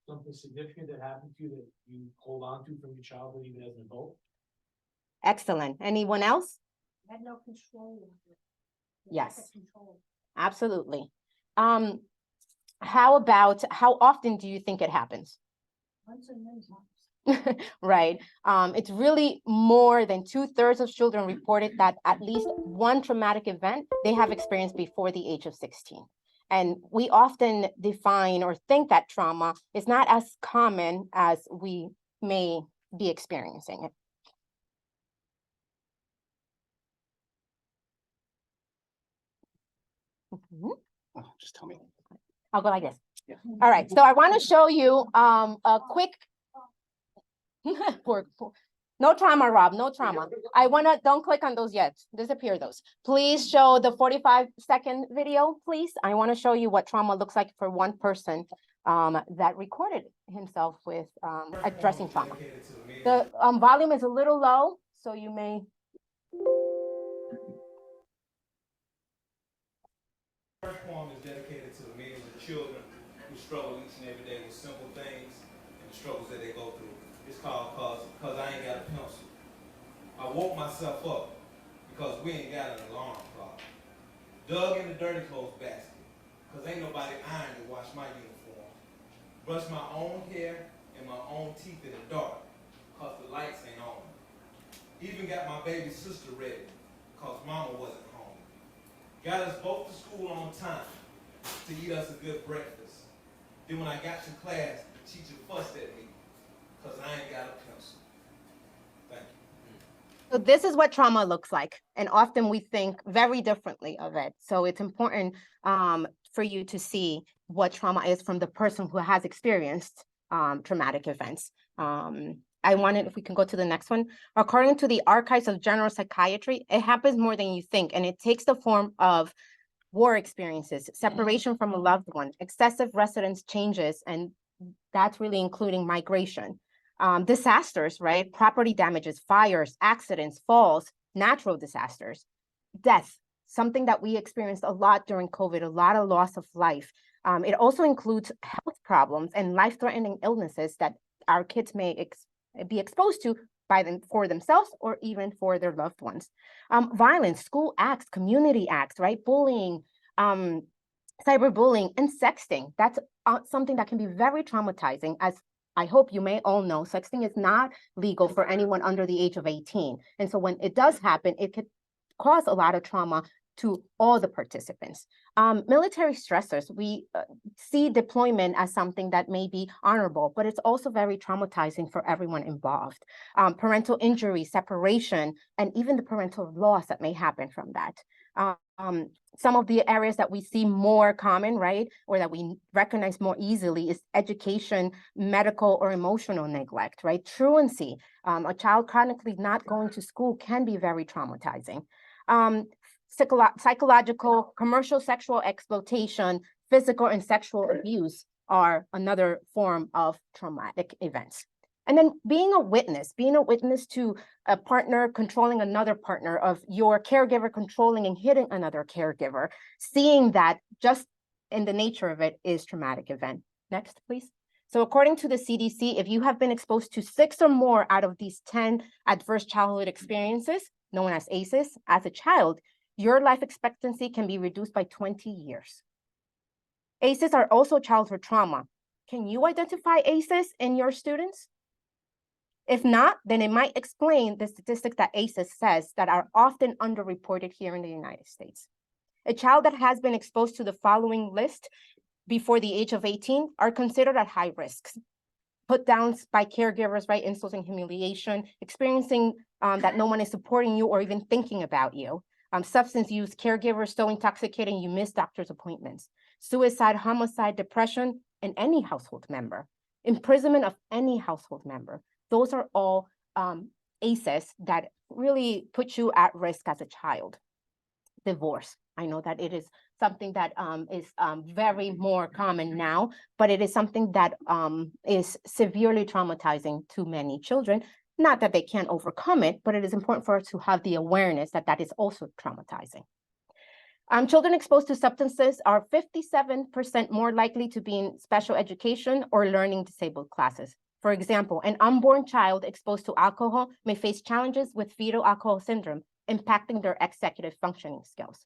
Something significant that happened to you that you hold on to from your childhood even as an adult? Excellent. Anyone else? Had no control. Yes, absolutely. How often do you think it happens? Once in many times. Right. It's really more than 2/3 of children reported that at least one traumatic event they have experienced before the age of 16. And we often define or think that trauma is not as common as we may be experiencing it. Oh, just tell me. I'll go like this. Yeah. All right. So I want to show you a quick no trauma, Rob, no trauma. Don't click on those yet. Disappear those. Please show the 45-second video, please. I want to show you what trauma looks like for one person that recorded himself with addressing trauma. The volume is a little low, so you may. First poem is dedicated to the millions of children who struggle each and every day with simple things and the struggles that they go through. It's called Cause I Ain't Got a Pencil. I woke myself up because we ain't got an alarm clock. Dug in the dirty clothes basket, cause ain't nobody iron to wash my uniform. Brushed my own hair and my own teeth in the dark, cause the lights ain't on. Even got my baby sister ready, cause mama wasn't home. Got us both to school on time to eat us a good breakfast. Then when I got to class, the teacher fussed at me, cause I ain't got a pencil. Thank you. So this is what trauma looks like. And often we think very differently of it. So it's important for you to see what trauma is from the person who has experienced traumatic events. I wanted, if we can go to the next one. According to the Archives of General Psychiatry, it happens more than you think, and it takes the form of war experiences, separation from a loved one, excessive residence changes, and that's really including migration. Disasters, right? Property damages, fires, accidents, falls, natural disasters, death, something that we experienced a lot during COVID, a lot of loss of life. It also includes health problems and life-threatening illnesses that our kids may be exposed to for themselves or even for their loved ones. Violence, school acts, community acts, right? Bullying, cyberbullying, and sexting. That's something that can be very traumatizing. As I hope you may all know, sexting is not legal for anyone under the age of 18. And so when it does happen, it could cause a lot of trauma to all the participants. Military stressors, we see deployment as something that may be honorable, but it's also very traumatizing for everyone involved. Parental injury, separation, and even the parental loss that may happen from that. Some of the areas that we see more common, right, or that we recognize more easily is education, medical, or emotional neglect, right? Truancy, a child chronically not going to school can be very traumatizing. Psychological, commercial sexual exploitation, physical and sexual abuse are another form of traumatic events. And then being a witness to a partner controlling another partner, of your caregiver controlling and hitting another caregiver, seeing that just in the nature of it is traumatic event. Next, please. So according to the CDC, if you have been exposed to 6 or more out of these 10 adverse childhood experiences, known as ACEs, as a child, your life expectancy can be reduced by 20 years. ACEs are also childhood trauma. Can you identify ACEs in your students? If not, then it might explain the statistics that ACEs says that are often underreported here in the United States. A child that has been exposed to the following list before the age of 18 are considered at high risk. Put downs by caregivers, right? Insults and humiliation, experiencing that no one is supporting you or even thinking about you. Substance use, caregivers so intoxicated you miss doctor's appointments. Suicide, homicide, depression, and any household member. Imprisonment of any household member. Those are all ACEs that really put you at risk as a child. Divorce. I know that it is something that is very more common now, but it is something that is severely traumatizing to many children. Not that they can't overcome it, but it is important for us to have the awareness that that is also traumatizing. Children exposed to substances are 57% more likely to be in special education or learning disabled classes. For example, an unborn child exposed to alcohol may face challenges with fetal alcohol syndrome, impacting their executive functioning skills.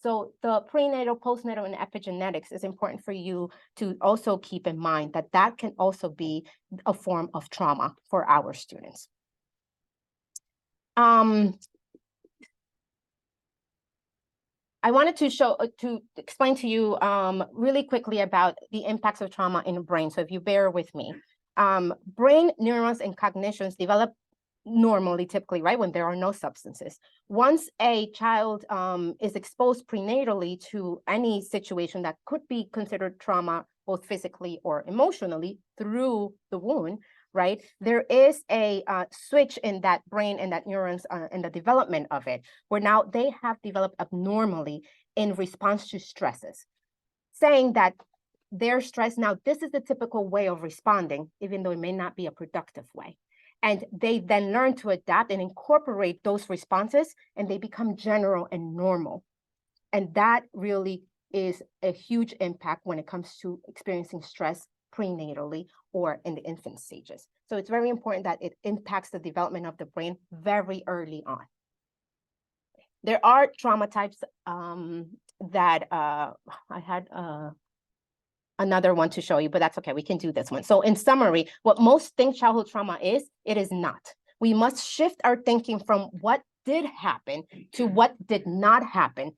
So the prenatal, postnatal, and epigenetics is important for you to also keep in mind that that can also be a form of trauma for our students. I wanted to explain to you really quickly about the impacts of trauma in the brain. So if you bear with me, brain neurons and cognitions develop normally, typically, right, when there are no substances. Once a child is exposed prenatally to any situation that could be considered trauma, both physically or emotionally, through the wound, right, there is a switch in that brain and that neurons in the development of it, where now they have developed abnormally in response to stresses, saying that their stress, now this is the typical way of responding, even though it may not be a productive way. And they then learn to adapt and incorporate those responses, and they become general and normal. And that really is a huge impact when it comes to experiencing stress prenatally or in the infant stages. So it's very important that it impacts the development of the brain very early on. There are trauma types that I had another one to show you, but that's okay, we can do this one. So in summary, what most think childhood trauma is, it is not. We must shift our thinking from what did happen to what did not happen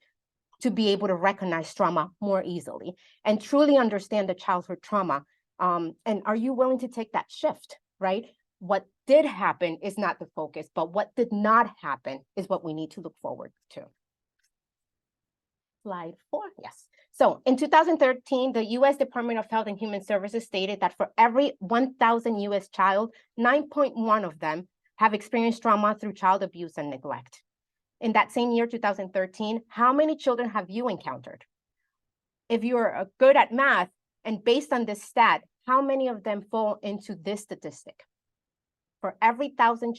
to be able to recognize trauma more easily and truly understand the childhood trauma. And are you willing to take that shift, right? What did happen is not the focus, but what did not happen is what we need to look forward to. Slide 4, yes. So in 2013, the US Department of Health and Human Services stated that for every 1,000 US child, 9.1 of them have experienced trauma through child abuse and neglect. In that same year, 2013, how many children have you encountered? If you're good at math, and based on this stat, how many of them fall into this statistic? For every 1,000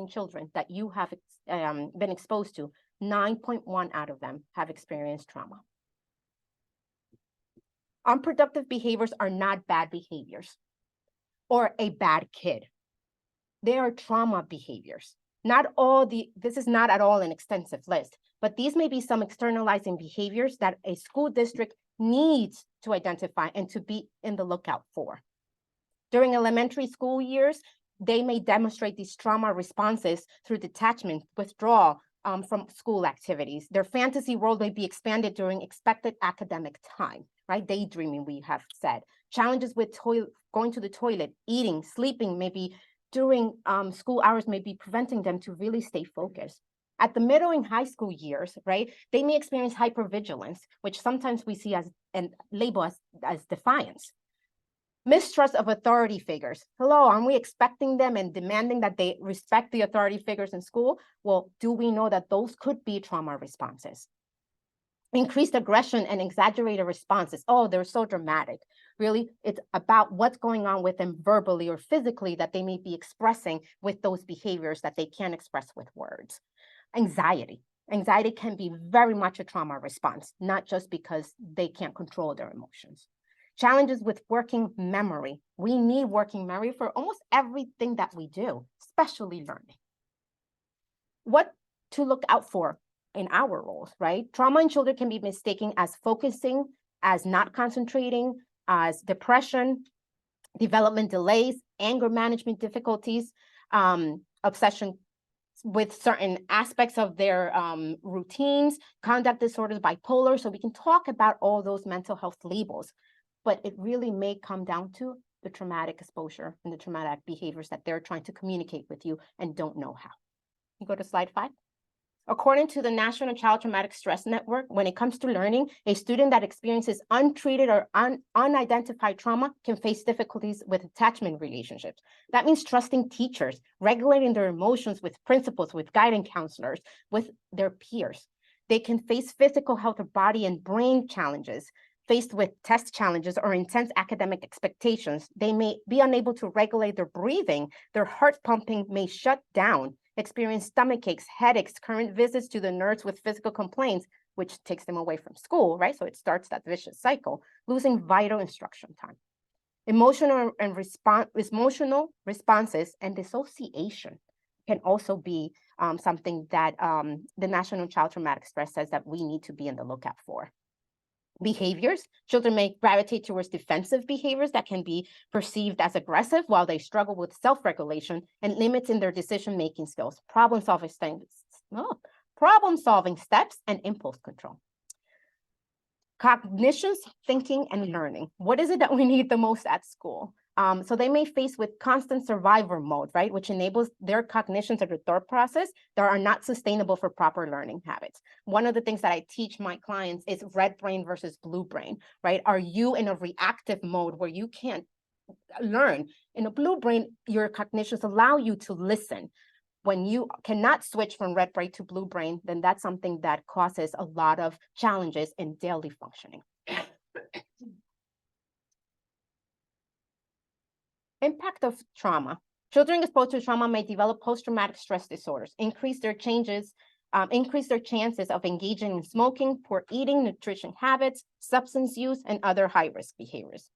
children that you have been exposed to, 9.1 out of them have experienced trauma. Unproductive behaviors are not bad behaviors or a bad kid. They are trauma behaviors. This is not at all an extensive list, but these may be some externalizing behaviors that a school district needs to identify and to be in the lookout for. During elementary school years, they may demonstrate these trauma responses through detachment, withdrawal from school activities. Their fantasy world may be expanded during expected academic time, right? Daydreaming, we have said. Challenges with going to the toilet, eating, sleeping, maybe during school hours may be preventing them to really stay focused. At the middle and high school years, right, they may experience hypervigilance, which sometimes we see as and label as defiance. Mistrust of authority figures. Hello, aren't we expecting them and demanding that they respect the authority figures in school? Well, do we know that those could be trauma responses? Increased aggression and exaggerated responses. Oh, they're so dramatic. Really, it's about what's going on with them verbally or physically that they may be expressing with those behaviors that they can't express with words. Anxiety. Anxiety can be very much a trauma response, not just because they can't control their emotions. Challenges with working memory. We need working memory for almost everything that we do, especially learning. What to look out for in our roles, right? Trauma in children can be mistaken as focusing, as not concentrating, as depression, development delays, anger management difficulties, obsession with certain aspects of their routines, conduct disorders, bipolar. So we can talk about all those mental health labels, but it really may come down to the traumatic exposure and the traumatic behaviors that they're trying to communicate with you and don't know how. You go to slide 5. According to the National Child Traumatic Stress Network, when it comes to learning, a student that experiences untreated or unidentified trauma can face difficulties with attachment relationships. That means trusting teachers, regulating their emotions with principals, with guidance counselors, with their peers. They can face physical health of body and brain challenges. Faced with test challenges or intense academic expectations, they may be unable to regulate their breathing, their heart pumping may shut down, experience stomach aches, headaches, current visits to the nurse with physical complaints, which takes them away from school, right? So it starts that vicious cycle, losing vital instruction time. Emotional responses and dissociation can also be something that the National Child Traumatic Stress says that we need to be in the lookout for. Behaviors. Children may gravitate towards defensive behaviors that can be perceived as aggressive while they struggle with self-regulation and limits in their decision-making skills, problem-solving steps, and impulse control. Cognitions, thinking, and learning. What is it that we need the most at school? So they may face with constant survivor mode, right? Which enables their cognitions of the thought process that are not sustainable for proper learning habits. One of the things that I teach my clients is red brain versus blue brain, right? Are you in a reactive mode where you can't learn? In a blue brain, your cognitions allow you to listen. When you cannot switch from red brain to blue brain, then that's something that causes a lot of challenges in daily functioning. Impact of trauma. Children exposed to trauma may develop post-traumatic stress disorders, increase their chances of engaging in smoking, poor eating, nutrition habits, substance use, and other high-risk behaviors.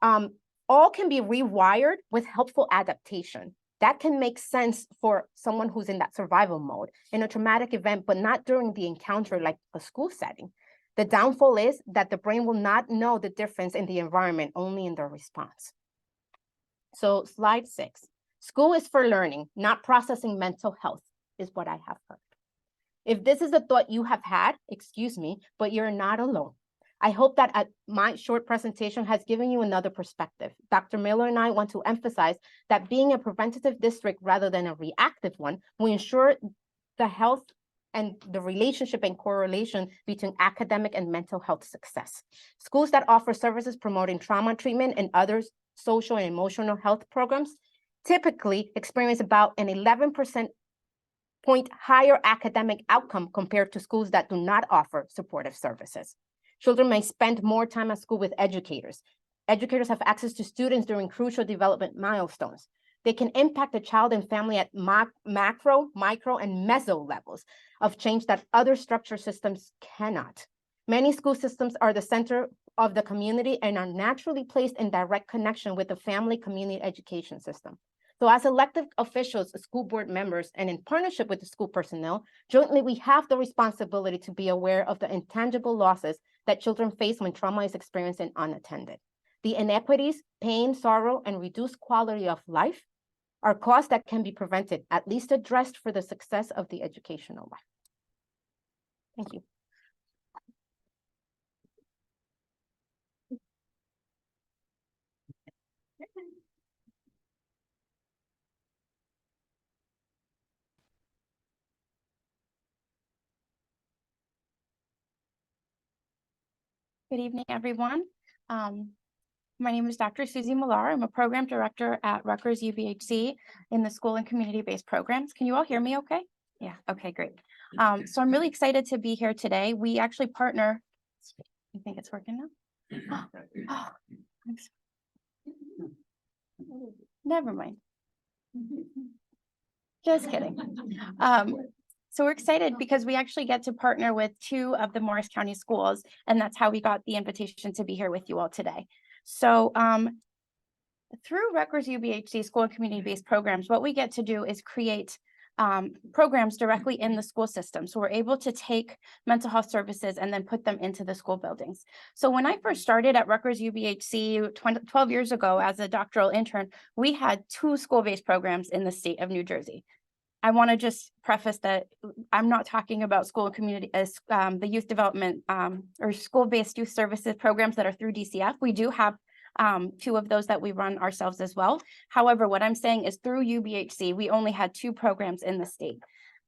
All can be rewired with helpful adaptation. That can make sense for someone who's in that survival mode in a traumatic event, but not during the encounter like a school setting. The downfall is that the brain will not know the difference in the environment, only in the response. So slide 6, school is for learning, not processing mental health, is what I have heard. If this is a thought you have had, excuse me, but you're not alone. I hope that my short presentation has given you another perspective. Dr. Miller and I want to emphasize that being a preventative district rather than a reactive one will ensure the health and the relationship and correlation between academic and mental health success. Schools that offer services promoting trauma treatment and other social and emotional health programs typically experience about an 11% point higher academic outcome compared to schools that do not offer supportive services. Children may spend more time at school with educators. Educators have access to students during crucial development milestones. They can impact the child and family at macro, micro, and meso levels of change that other structure systems cannot. Many school systems are the center of the community and are naturally placed in direct connection with the family community education system. So as elected officials, school board members, and in partnership with the school personnel, jointly we have the responsibility to be aware of the intangible losses that children face when trauma is experienced and unattended. The inequities, pain, sorrow, and reduced quality of life are costs that can be prevented, at least addressed for the success of the educational life. Thank you. Good evening, everyone. My name is Dr. Susie Millar. I'm a program director at Rutgers UVHC in the school and community-based programs. Can you all hear me okay? Yeah, okay, great. So I'm really excited to be here today. We actually partner. I think it's working now. Never mind. Just kidding. So we're excited because we actually get to partner with 2 of the Morris County schools, and that's how we got the invitation to be here with you all today. So through Rutgers UBHC school and community-based programs, what we get to do is create programs directly in the school system. So we're able to take mental health services and then put them into the school buildings. So when I first started at Rutgers UBHC 12 years ago as a doctoral intern, we had 2 school-based programs in the state of New Jersey. I want to just preface that I'm not talking about school and community as the youth development or school-based youth services programs that are through DCF. We do have 2 of those that we run ourselves as well. However, what I'm saying is through UBHC, we only had 2 programs in the state.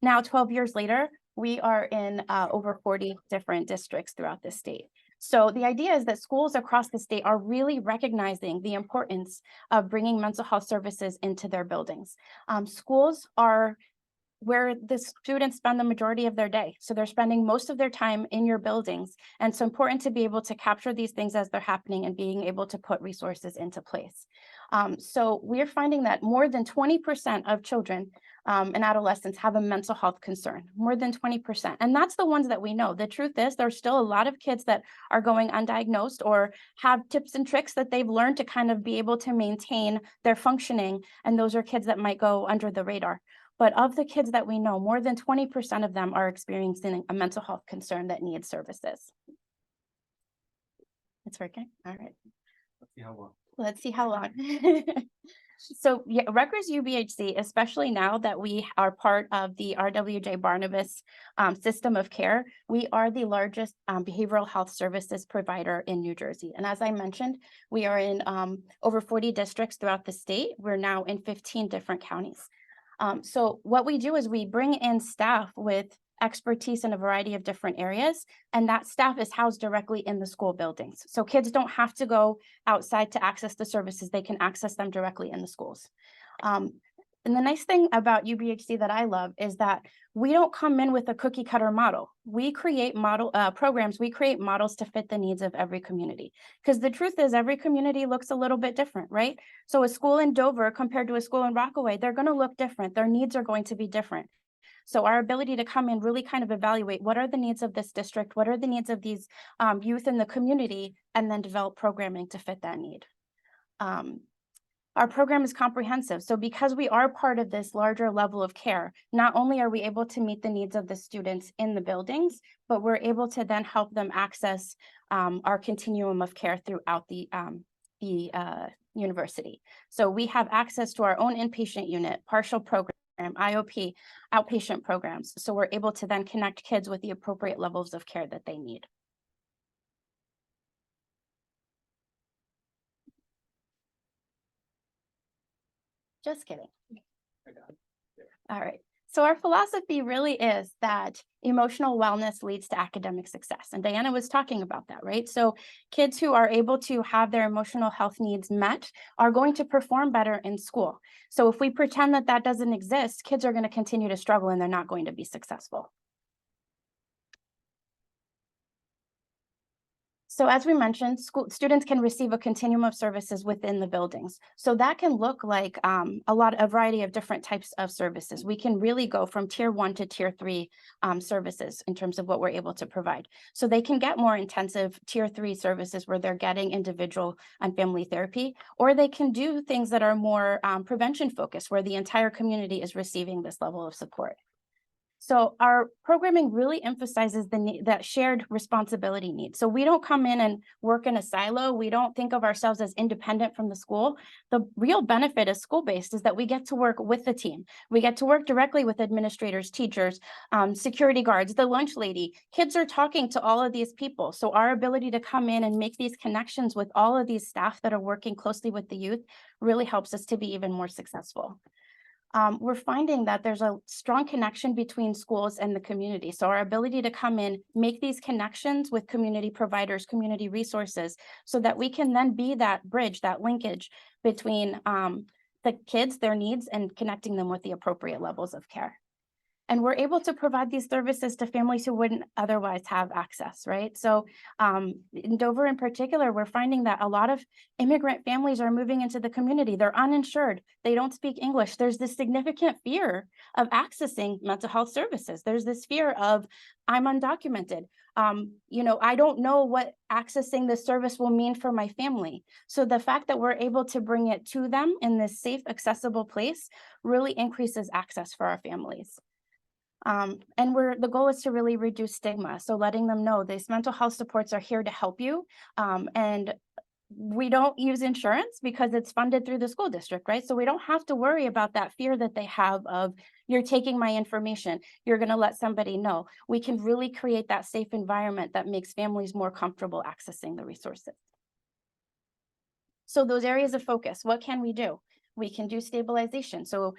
Now, 12 years later, we are in over 40 different districts throughout the state. So the idea is that schools across the state are really recognizing the importance of bringing mental health services into their buildings. Schools are where the students spend the majority of their day. So they're spending most of their time in your buildings. And it's important to be able to capture these things as they're happening and being able to put resources into place. So we're finding that more than 20% of children and adolescents have a mental health concern, more than 20%. And that's the ones that we know. The truth is there's still a lot of kids that are going undiagnosed or have tips and tricks that they've learned to kind of be able to maintain their functioning. And those are kids that might go under the radar. But of the kids that we know, more than 20% of them are experiencing a mental health concern that needs services. It's working? All right. Let's see how long. Let's see how long. So yeah, Rutgers UBHC, especially now that we are part of the RWJ Barnabas system of care, we are the largest behavioral health services provider in New Jersey. And as I mentioned, we are in over 40 districts throughout the state. We're now in 15 different counties. So what we do is we bring in staff with expertise in a variety of different areas, and that staff is housed directly in the school buildings. So kids don't have to go outside to access the services, they can access them directly in the schools. And the nice thing about UBHC that I love is that we don't come in with a cookie cutter model. We create programs, we create models to fit the needs of every community. Because the truth is every community looks a little bit different, right? So a school in Dover compared to a school in Rockaway, they're going to look different. Their needs are going to be different. So our ability to come in, really kind of evaluate what are the needs of this district, what are the needs of these youth in the community, and then develop programming to fit that need. Our program is comprehensive. So because we are part of this larger level of care, not only are we able to meet the needs of the students in the buildings, but we're able to then help them access our continuum of care throughout the university. So we have access to our own inpatient unit, partial program, IOP, outpatient programs. So we're able to then connect kids with the appropriate levels of care that they need. Just kidding. All right. So our philosophy really is that emotional wellness leads to academic success. And Diana was talking about that, right? So kids who are able to have their emotional health needs met are going to perform better in school. So if we pretend that that doesn't exist, kids are going to continue to struggle and they're not going to be successful. So as we mentioned, students can receive a continuum of services within the buildings. So that can look like a variety of different types of services. We can really go from tier 1 to tier 3 services in terms of what we're able to provide. So they can get more intensive tier 3 services where they're getting individual and family therapy, or they can do things that are more prevention focused, where the entire community is receiving this level of support. So our programming really emphasizes that shared responsibility need. So we don't come in and work in a silo. We don't think of ourselves as independent from the school. The real benefit of school-based is that we get to work with the team. We get to work directly with administrators, teachers, security guards, the lunch lady. Kids are talking to all of these people. So our ability to come in and make these connections with all of these staff that are working closely with the youth really helps us to be even more successful. We're finding that there's a strong connection between schools and the community. So our ability to come in, make these connections with community providers, community resources, so that we can then be that bridge, that linkage between the kids, their needs, and connecting them with the appropriate levels of care. And we're able to provide these services to families who wouldn't otherwise have access, right? So in Dover in particular, we're finding that a lot of immigrant families are moving into the community. They're uninsured. They don't speak English. There's this significant fear of accessing mental health services. There's this fear of, I'm undocumented. I don't know what accessing this service will mean for my family. So the fact that we're able to bring it to them in this safe, accessible place really increases access for our families. And the goal is to really reduce stigma. So letting them know these mental health supports are here to help you. And we don't use insurance because it's funded through the school district, right? So we don't have to worry about that fear that they have of, you're taking my information, you're going to let somebody know. We can really create that safe environment that makes families more comfortable accessing the resources. So those areas of focus, what can we do? We can do stabilization. So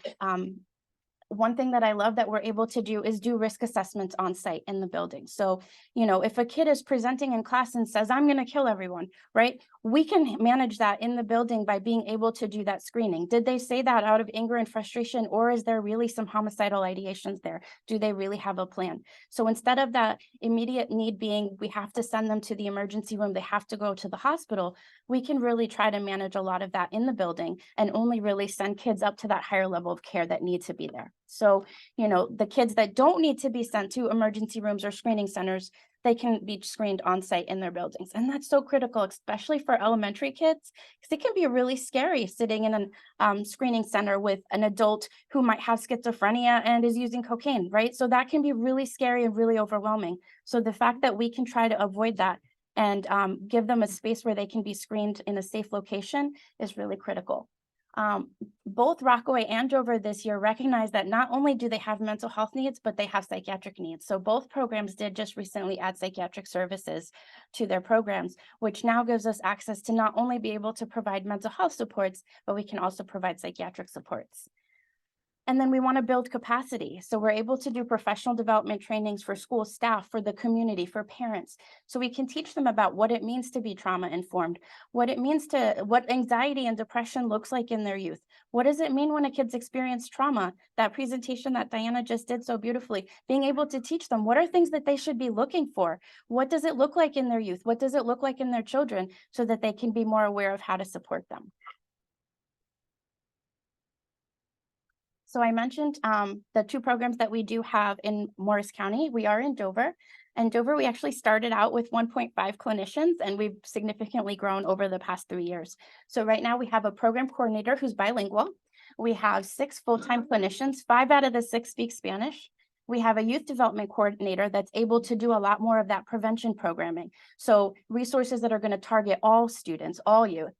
one thing that I love that we're able to do is do risk assessments on site in the building. So, if a kid is presenting in class and says, I'm going to kill everyone, right? We can manage that in the building by being able to do that screening. Did they say that out of anger and frustration, or is there really some homicidal ideations there? Do they really have a plan? So instead of that immediate need being, we have to send them to the emergency room, they have to go to the hospital, we can really try to manage a lot of that in the building and only really send kids up to that higher level of care that need to be there. So, the kids that don't need to be sent to emergency rooms or screening centers, they can be screened on site in their buildings. And that's so critical, especially for elementary kids, because it can be really scary sitting in a screening center with an adult who might have schizophrenia and is using cocaine, right? So that can be really scary and really overwhelming. So the fact that we can try to avoid that and give them a space where they can be screened in a safe location is really critical. Both Rockaway and Dover this year recognize that not only do they have mental health needs, but they have psychiatric needs. So both programs did just recently add psychiatric services to their programs, which now gives us access to not only be able to provide mental health supports, but we can also provide psychiatric supports. And then we want to build capacity. So we're able to do professional development trainings for school staff, for the community, for parents. So we can teach them about what it means to be trauma informed, what anxiety and depression looks like in their youth. What does it mean when a kid's experienced trauma? That presentation that Diana just did so beautifully, being able to teach them what are things that they should be looking for? What does it look like in their youth? What does it look like in their children, so that they can be more aware of how to support them? So I mentioned the two programs that we do have in Morris County. We are in Dover. And Dover, we actually started out with 1.5 clinicians, and we've significantly grown over the past 3 years. So right now we have a program coordinator who's bilingual. We have 6 full-time clinicians, 5 out of the 6 speak Spanish. We have a youth development coordinator that's able to do a lot more of that prevention programming. So resources that are going to target all students, all youth.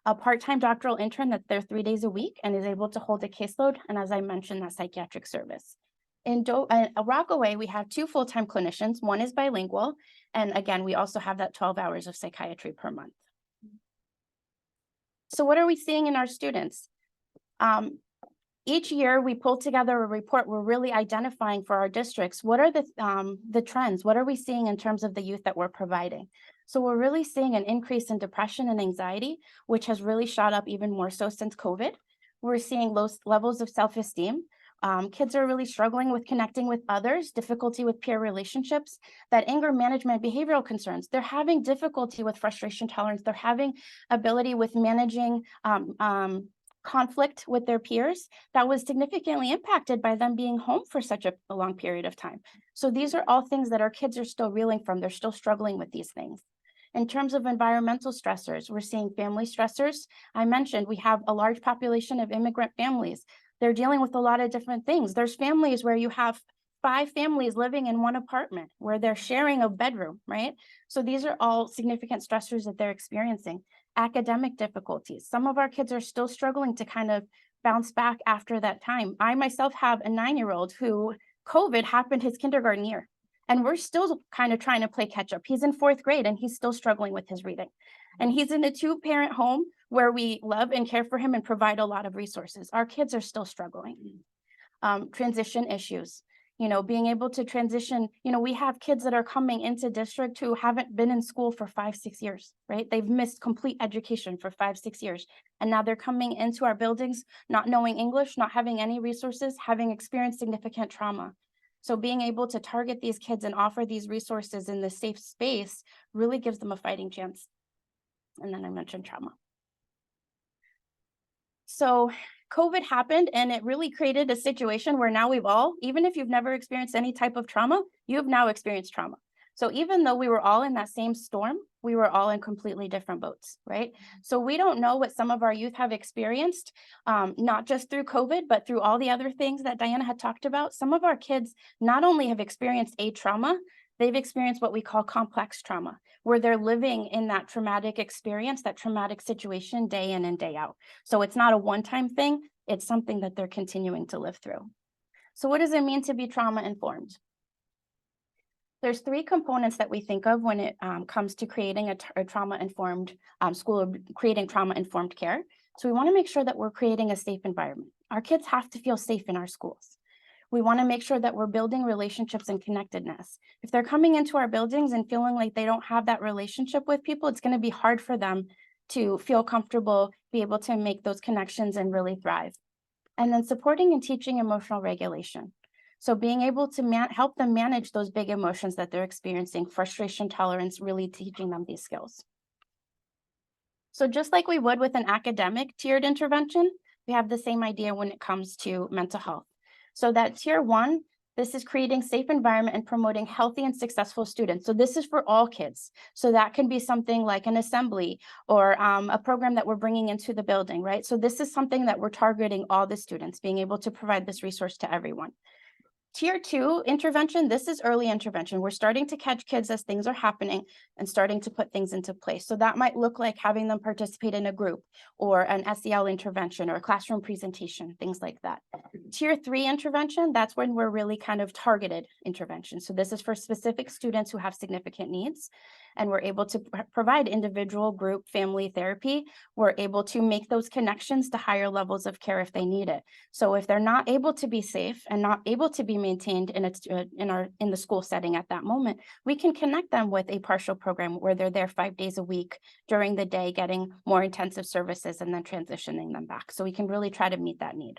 A part-time doctoral intern that's there 3 days a week and is able to hold a caseload. And as I mentioned, that psychiatric service. In Rockaway, we have 2 full-time clinicians. One is bilingual. And again, we also have that 12 hours of psychiatry per month. So what are we seeing in our students? Each year we pull together a report. We're really identifying for our districts, what are the trends? What are we seeing in terms of the youth that we're providing? So we're really seeing an increase in depression and anxiety, which has really shot up even more so since COVID. We're seeing low levels of self-esteem. Kids are really struggling with connecting with others, difficulty with peer relationships, that anger management, behavioral concerns. They're having difficulty with frustration tolerance. They're having ability with managing conflict with their peers that was significantly impacted by them being home for such a long period of time. So these are all things that our kids are still reeling from. They're still struggling with these things. In terms of environmental stressors, we're seeing family stressors. I mentioned we have a large population of immigrant families. They're dealing with a lot of different things. There's families where you have 5 families living in one apartment where they're sharing a bedroom, right? So these are all significant stressors that they're experiencing. Academic difficulties. Some of our kids are still struggling to kind of bounce back after that time. I myself have a 9-year-old who COVID happened his kindergarten year, and we're still kind of trying to play catch up. He's in 4th grade and he's still struggling with his reading. And he's in a 2-parent home where we love and care for him and provide a lot of resources. Our kids are still struggling. Transition issues. Being able to transition, we have kids that are coming into district who haven't been in school for 5-6 years, right? They've missed complete education for 5-6 years. And now they're coming into our buildings, not knowing English, not having any resources, having experienced significant trauma. So being able to target these kids and offer these resources in the safe space really gives them a fighting chance. And then I mentioned trauma. So COVID happened and it really created a situation where now we've all, even if you've never experienced any type of trauma, you have now experienced trauma. So even though we were all in that same storm, we were all in completely different boats, right? So we don't know what some of our youth have experienced, not just through COVID, but through all the other things that Diana had talked about. Some of our kids not only have experienced a trauma, they've experienced what we call complex trauma, where they're living in that traumatic experience, that traumatic situation day in and day out. So it's not a one-time thing, it's something that they're continuing to live through. So what does it mean to be trauma informed? There's three components that we think of when it comes to creating a trauma-informed school, or creating trauma-informed care. So we want to make sure that we're creating a safe environment. Our kids have to feel safe in our schools. We want to make sure that we're building relationships and connectedness. If they're coming into our buildings and feeling like they don't have that relationship with people, it's going to be hard for them to feel comfortable, be able to make those connections and really thrive. And then supporting and teaching emotional regulation. So being able to help them manage those big emotions that they're experiencing, frustration tolerance, really teaching them these skills. So just like we would with an academic tiered intervention, we have the same idea when it comes to mental health. So that tier 1, this is creating safe environment and promoting healthy and successful students. So this is for all kids. So that can be something like an assembly or a program that we're bringing into the building, right? So this is something that we're targeting all the students, being able to provide this resource to everyone. Tier 2 intervention, this is early intervention. We're starting to catch kids as things are happening and starting to put things into place. So that might look like having them participate in a group or an SEL intervention or a classroom presentation, things like that. Tier 3 intervention, that's when we're really kind of targeted intervention. So this is for specific students who have significant needs, and we're able to provide individual, group, family therapy. We're able to make those connections to higher levels of care if they need it. So if they're not able to be safe and not able to be maintained in the school setting at that moment, we can connect them with a partial program where they're there 5 days a week during the day, getting more intensive services and then transitioning them back. So we can really try to meet that need.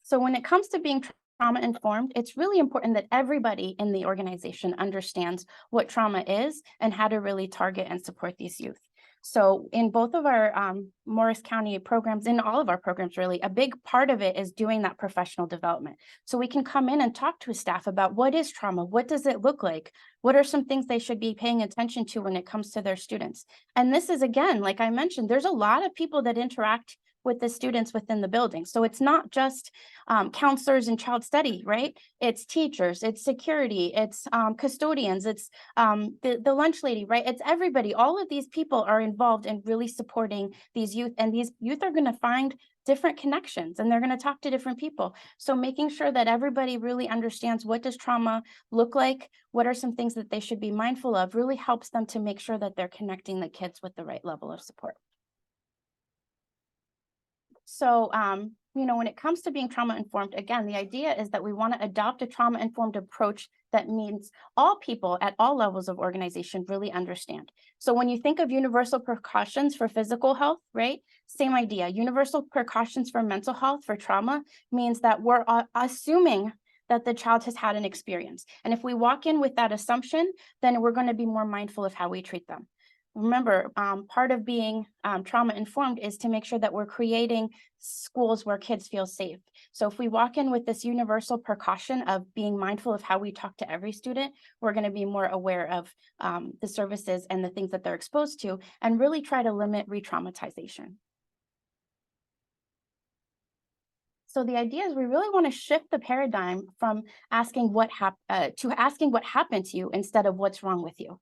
So when it comes to being trauma informed, it's really important that everybody in the organization understands what trauma is and how to really target and support these youth. So in both of our Morris County programs, in all of our programs really, a big part of it is doing that professional development. So we can come in and talk to staff about what is trauma, what does it look like, what are some things they should be paying attention to when it comes to their students. And this is, again, like I mentioned, there's a lot of people that interact with the students within the building. So it's not just counselors and child study, right? It's teachers, it's security, it's custodians, it's the lunch lady, right? It's everybody. All of these people are involved in really supporting these youth, and these youth are going to find different connections and they're going to talk to different people. So making sure that everybody really understands what does trauma look like, what are some things that they should be mindful of, really helps them to make sure that they're connecting the kids with the right level of support. So, when it comes to being trauma informed, again, the idea is that we want to adopt a trauma informed approach that means all people at all levels of organization really understand. So when you think of universal precautions for physical health, right? Same idea. Universal precautions for mental health, for trauma, means that we're assuming that the child has had an experience. And if we walk in with that assumption, then we're going to be more mindful of how we treat them. Remember, part of being trauma informed is to make sure that we're creating schools where kids feel safe. So if we walk in with this universal precaution of being mindful of how we talk to every student, we're going to be more aware of the services and the things that they're exposed to, and really try to limit re-traumatization. So the idea is we really want to shift the paradigm from asking what happened to asking what happened to you instead of what's wrong with you.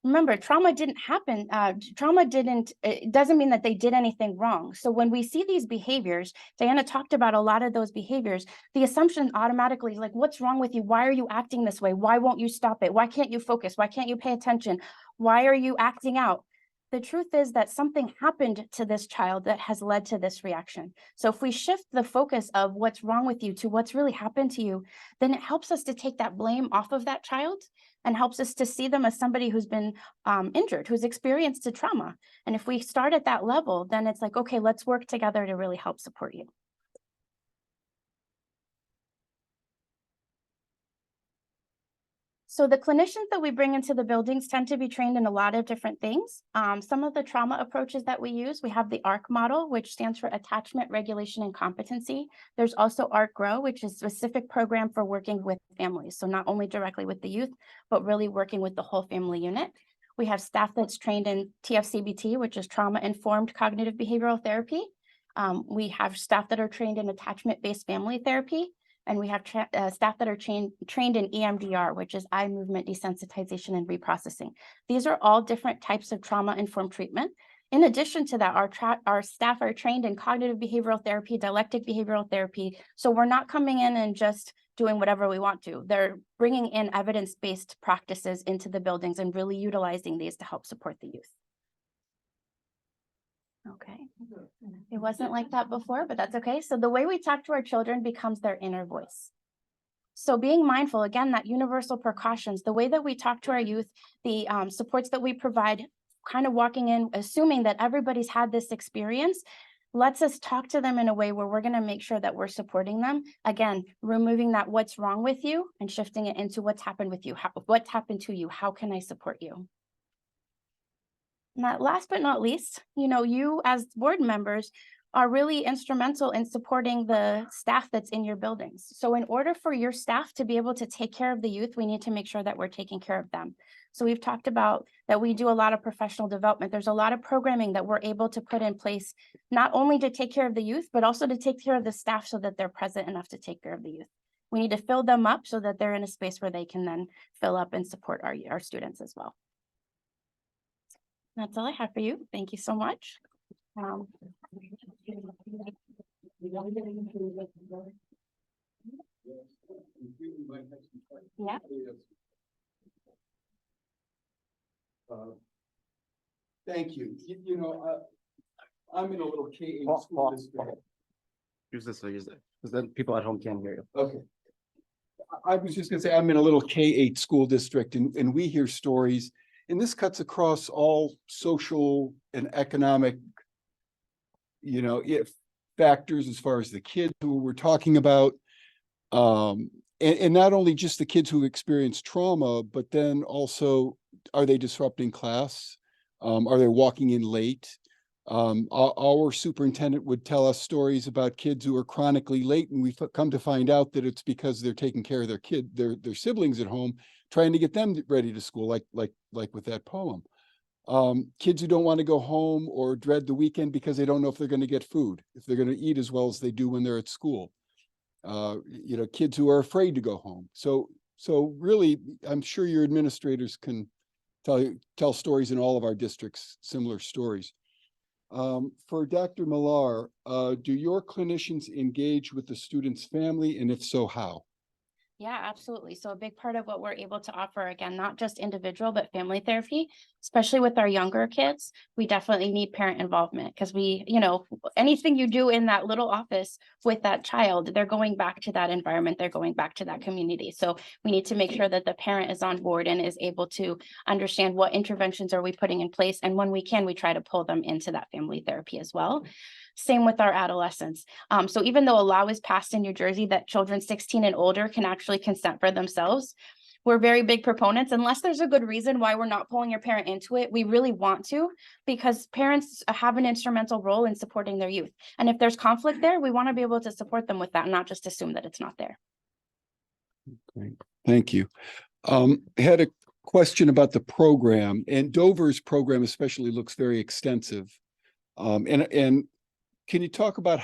Remember, trauma didn't happen. It doesn't mean that they did anything wrong. So when we see these behaviors, Diana talked about a lot of those behaviors, the assumption automatically is like, what's wrong with you? Why are you acting this way? Why won't you stop it? Why can't you focus? Why can't you pay attention? Why are you acting out? The truth is that something happened to this child that has led to this reaction. So if we shift the focus of what's wrong with you to what's really happened to you, then it helps us to take that blame off of that child and helps us to see them as somebody who's been injured, who's experienced a trauma. And if we start at that level, then it's like, okay, let's work together to really help support you. So the clinicians that we bring into the buildings tend to be trained in a lot of different things. Some of the trauma approaches that we use, we have the ARC model, which stands for Attachment, Regulation, and Competency. There's also ARC Grow, which is a specific program for working with families. So not only directly with the youth, but really working with the whole family unit. We have staff that's trained in TFCBT, which is Trauma-Informed Cognitive Behavioral Therapy. We have staff that are trained in attachment-based family therapy. And we have staff that are trained in EMDR, which is eye movement desensitization and reprocessing. These are all different types of trauma-informed treatment. In addition to that, our staff are trained in cognitive behavioral therapy, dialectic behavioral therapy. So we're not coming in and just doing whatever we want to. They're bringing in evidence-based practices into the buildings and really utilizing these to help support the youth. Okay, it wasn't like that before, but that's okay. So the way we talk to our children becomes their inner voice. So being mindful, again, that universal precautions, the way that we talk to our youth, the supports that we provide, kind of walking in, assuming that everybody's had this experience, lets us talk to them in a way where we're going to make sure that we're supporting them. Again, removing that what's wrong with you and shifting it into what's happened with you, what's happened to you, how can I support you? And last but not least, you as board members are really instrumental in supporting the staff that's in your buildings. So in order for your staff to be able to take care of the youth, we need to make sure that we're taking care of them. So we've talked about that we do a lot of professional development. There's a lot of programming that we're able to put in place, not only to take care of the youth, but also to take care of the staff so that they're present enough to take care of the youth. We need to fill them up so that they're in a space where they can then fill up and support our students as well. That's all I have for you. Thank you so much. Yeah. Thank you. I'm in a little K-8 school district. Use this, because then people at home can't hear you. Okay. I was just gonna say, I'm in a little K-8 school district and we hear stories, and this cuts across all social and economic, factors as far as the kids who we're talking about. And not only just the kids who experience trauma, but then also, are they disrupting class? Are they walking in late? Our superintendent would tell us stories about kids who are chronically late, and we come to find out that it's because they're taking care of their siblings at home, trying to get them ready to school, like with that poem. Kids who don't want to go home or dread the weekend because they don't know if they're going to get food, if they're going to eat as well as they do when they're at school. Kids who are afraid to go home. So really, I'm sure your administrators can tell stories in all of our districts, similar stories. For Dr. Millar, do your clinicians engage with the student's family, and if so, how? Yeah, absolutely. So a big part of what we're able to offer, again, not just individual, but family therapy, especially with our younger kids, we definitely need parent involvement because anything you do in that little office with that child, they're going back to that environment, they're going back to that community. So we need to make sure that the parent is on board and is able to understand what interventions are we putting in place. And when we can, we try to pull them into that family therapy as well. Same with our adolescents. So even though a law was passed in New Jersey that children 16 and older can actually consent for themselves, we're very big proponents, unless there's a good reason why we're not pulling your parent into it. We really want to, because parents have an instrumental role in supporting their youth. And if there's conflict there, we want to be able to support them with that, not just assume that it's not there. Great. Thank you. I had a question about the program, and Dover's program especially looks very extensive. And can you talk about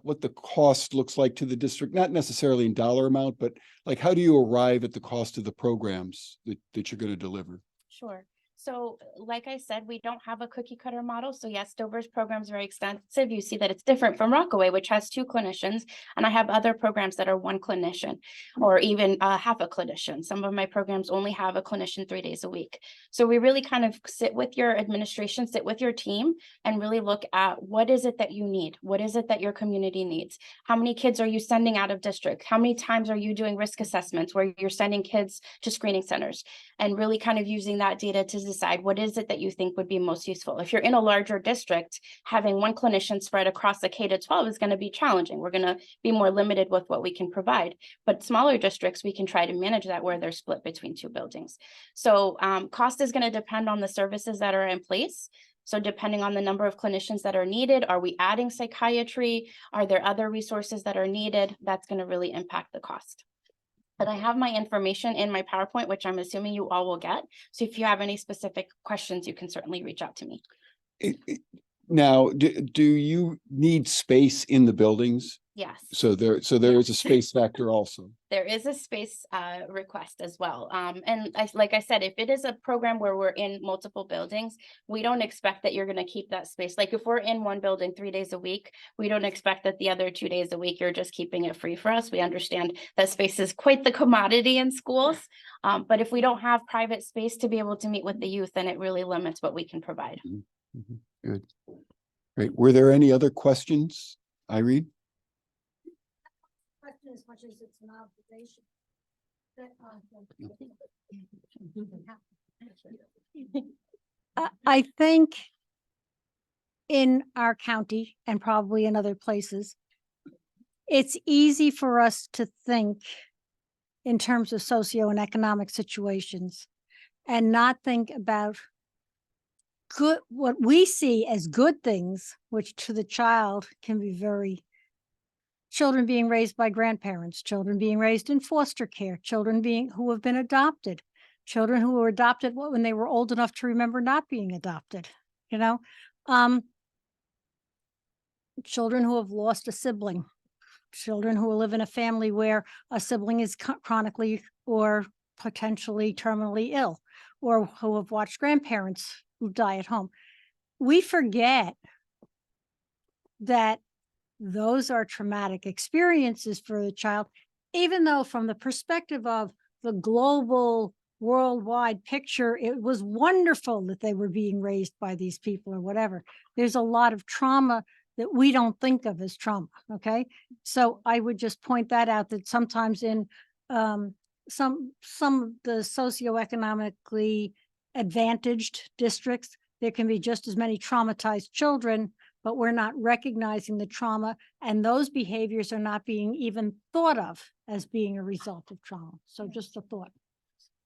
what the cost looks like to the district, not necessarily in dollar amount, but like, how do you arrive at the cost of the programs that you're going to deliver? Sure. So like I said, we don't have a cookie cutter model. So yes, Dover's program is very extensive. You see that it's different from Rockaway, which has 2 clinicians. And I have other programs that are 1 clinician or even half a clinician. Some of my programs only have a clinician 3 days a week. So we really kind of sit with your administration, sit with your team and really look at what is it that you need? What is it that your community needs? How many kids are you sending out of district? How many times are you doing risk assessments where you're sending kids to screening centers? And really kind of using that data to decide what is it that you think would be most useful. If you're in a larger district, having one clinician spread across the K to 12 is going to be challenging. We're going to be more limited with what we can provide. But smaller districts, we can try to manage that where they're split between two buildings. So cost is going to depend on the services that are in place. So depending on the number of clinicians that are needed, are we adding psychiatry? Are there other resources that are needed? That's going to really impact the cost. But I have my information in my PowerPoint, which I'm assuming you all will get. So if you have any specific questions, you can certainly reach out to me. Now, do you need space in the buildings? Yes. So there is a space factor also. There is a space request as well. And like I said, if it is a program where we're in multiple buildings, we don't expect that you're going to keep that space. Like if we're in one building 3 days a week, we don't expect that the other 2 days a week, you're just keeping it free for us. We understand that space is quite the commodity in schools. But if we don't have private space to be able to meet with the youth, then it really limits what we can provide. Good. Great. Were there any other questions, Irene? As much as it's an observation. I think in our county and probably in other places, it's easy for us to think in terms of socio and economic situations and not think about good, what we see as good things, which to the child can be very children being raised by grandparents, children being raised in foster care, children who have been adopted, children who were adopted when they were old enough to remember not being adopted, children who have lost a sibling, children who live in a family where a sibling is chronically or potentially terminally ill, or who have watched grandparents who die at home. We forget that those are traumatic experiences for the child, even though from the perspective of the global worldwide picture, it was wonderful that they were being raised by these people or whatever. There's a lot of trauma that we don't think of as trauma. Okay. So I would just point that out, that sometimes in some of the socioeconomically advantaged districts, there can be just as many traumatized children, but we're not recognizing the trauma, and those behaviors are not being even thought of as being a result of trauma. So just a thought.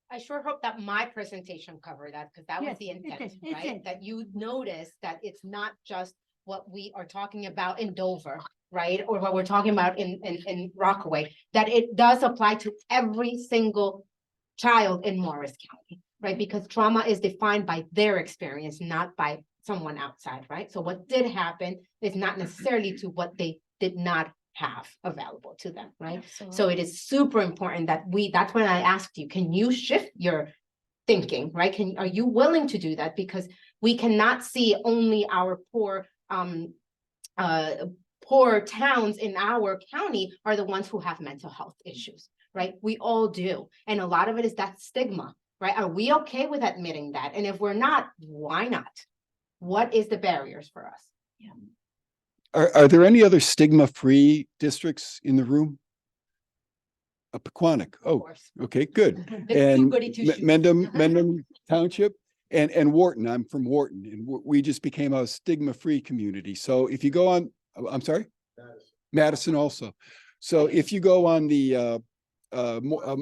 I sure hope that my presentation covered that, because that was the intent, right? That you notice that it's not just what we are talking about in Dover, right? Or what we're talking about in Rockaway, that it does apply to every single child in Morris County, right? Because trauma is defined by their experience, not by someone outside, right? So what did happen is not necessarily to what they did not have available to them, right? Absolutely. So it is super important that that's when I asked you, can you shift your thinking, right? Are you willing to do that? Because we cannot see only our poor towns in our county are the ones who have mental health issues, right? We all do. And a lot of it is that stigma, right? Are we okay with admitting that? And if we're not, why not? What is the barriers for us? Yeah. Are there any other stigma-free districts in the room? Pequannock. Oh, okay, good. And Mendham Township and Wharton. I'm from Wharton, and we just became a stigma-free community. So if you go on, I'm sorry? Madison also. So if you go on the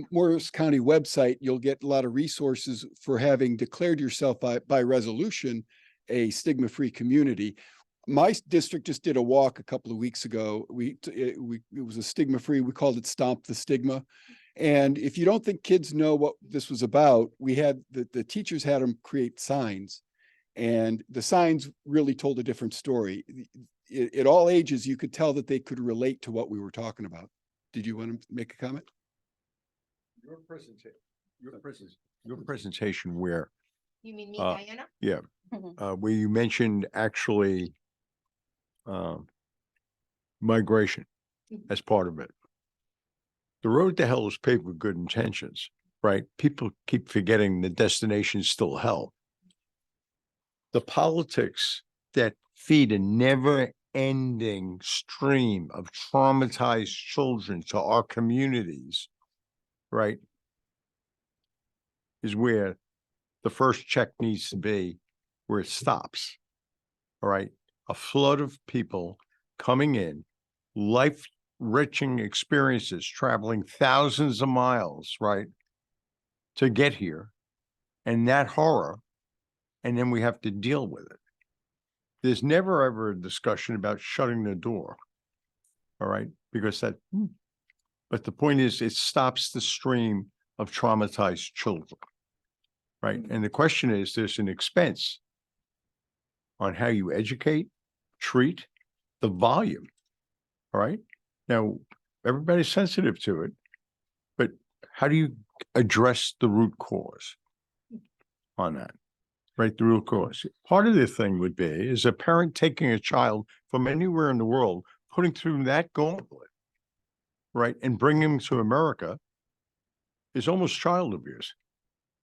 Morris County website, you'll get a lot of resources for having declared yourself by resolution a stigma-free community. My district just did a walk a couple of weeks ago. It was a stigma-free. We called it Stomp the Stigma. And if you don't think kids know what this was about, we had the teachers had them create signs, and the signs really told a different story. At all ages, you could tell that they could relate to what we were talking about. Did you want to make a comment? Your presentation where? You mean me, Diana? Yeah. Where you mentioned actually migration as part of it. The road to hell is paved with good intentions, right? People keep forgetting the destination is still hell. The politics that feed a never-ending stream of traumatized children to our communities, right, is where the first check needs to be where it stops. All right. A flood of people coming in, life-enriching experiences, traveling thousands of miles, right, to get here, and that horror, and then we have to deal with it. There's never ever a discussion about shutting the door. All right, because but the point is, it stops the stream of traumatized children. Right. And the question is, there's an expense on how you educate, treat, the volume. All right. Now, everybody's sensitive to it, but how do you address the root cause on that? Right. The root cause. Part of the thing would be is a parent taking a child from anywhere in the world, putting through that gauntlet, right, and bringing him to America is almost child abuse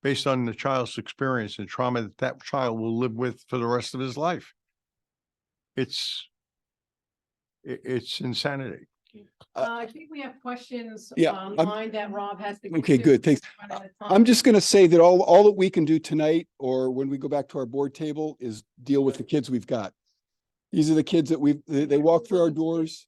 based on the child's experience and trauma that that child will live with for the rest of his life. It's insanity. I think we have questions Yeah, online that Rob has to. Okay, good, thanks. I'm just gonna say that all that we can do tonight, or when we go back to our board table, is deal with the kids we've got. These are the kids that they walk through our doors,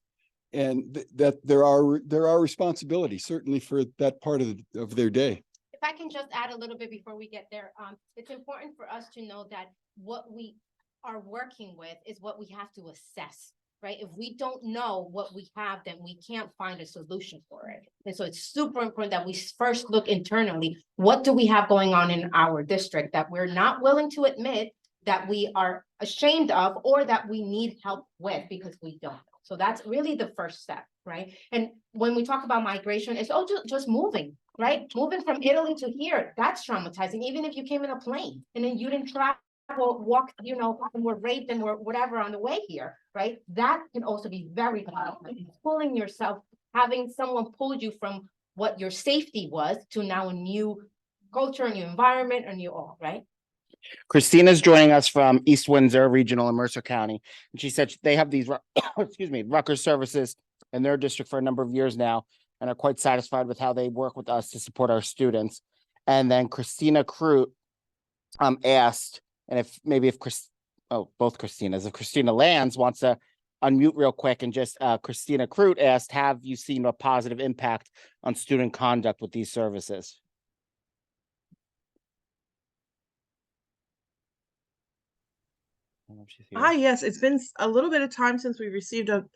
and that they're our responsibility, certainly for that part of their day. If I can just add a little bit before we get there, it's important for us to know that what we are working with is what we have to assess, right? If we don't know what we have, then we can't find a solution for it. And so it's super important that we first look internally. What do we have going on in our district that we're not willing to admit, that we are ashamed of, or that we need help with because we don't know? So that's really the first step, right? And when we talk about migration, it's just moving, right? Moving from Italy to here, that's traumatizing. Even if you came in a plane and then you didn't travel, walk, and were raped and were whatever on the way here, right? That can also be very traumatizing. Pulling yourself, having someone pull you from what your safety was to now a new culture, a new environment, a new all, right? Christina's joining us from East Windsor Regional in Mercer County. And she said they have these, excuse me, Rutgers services in their district for a number of years now and are quite satisfied with how they work with us to support our students. And then Christina Crute asked, and if Christina Lands wants to unmute real quick, and just Christina Crute asked, have you seen a positive impact on student conduct with these services? Hi, yes, it's been a little bit of time since we received an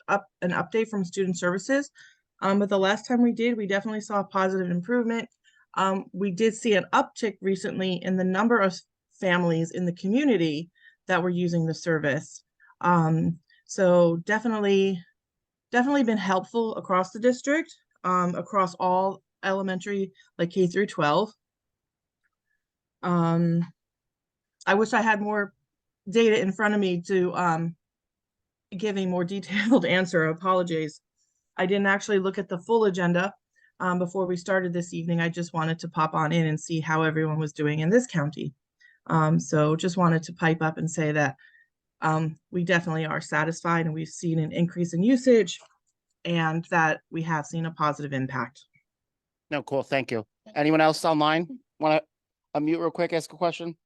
update from Student Services. But the last time we did, we definitely saw a positive improvement. We did see an uptick recently in the number of families in the community that were using the service. So definitely been helpful across the district, across all elementary, like K through 12. I wish I had more data in front of me to give a more detailed answer. Apologies. I didn't actually look at the full agenda before we started this evening. I just wanted to pop on in and see how everyone was doing in this county. So just wanted to pipe up and say that we definitely are satisfied, and we've seen an increase in usage, and that we have seen a positive impact. No, cool. Thank you. Anyone else online want to unmute real quick, ask a question?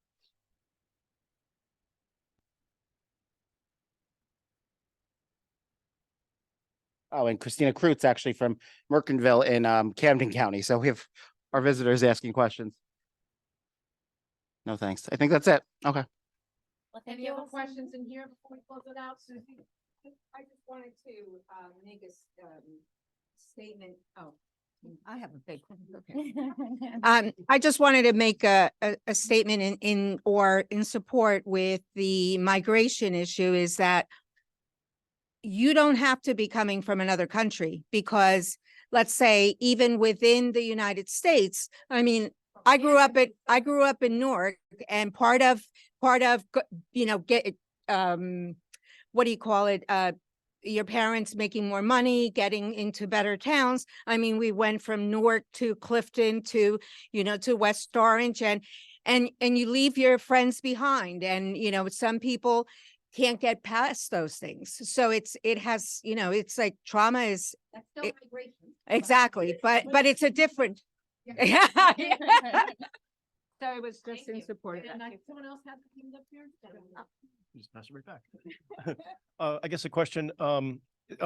Oh, and Christina Crute's actually from Mercantville in Camden County. So we have our visitors asking questions. No, thanks. I think that's it. Okay. Any other questions in here before we close it out, Susie? I just wanted to make a statement. Oh, I have a big one. Okay. I just wanted to make a statement in support with the migration issue, is that you don't have to be coming from another country, because let's say even within the United States, I mean, I grew up in Newark, and part of what do you call it? Your parents making more money, getting into better towns. I mean, we went from Newark to Clifton to West Orange, and you leave your friends behind, and some people can't get past those things. So it's like trauma is That's still migration. exactly, but it's a different. So it was just Thank in you. support of Thank that. you. Someone else has the hand up here? Just pass it right back. I guess a question,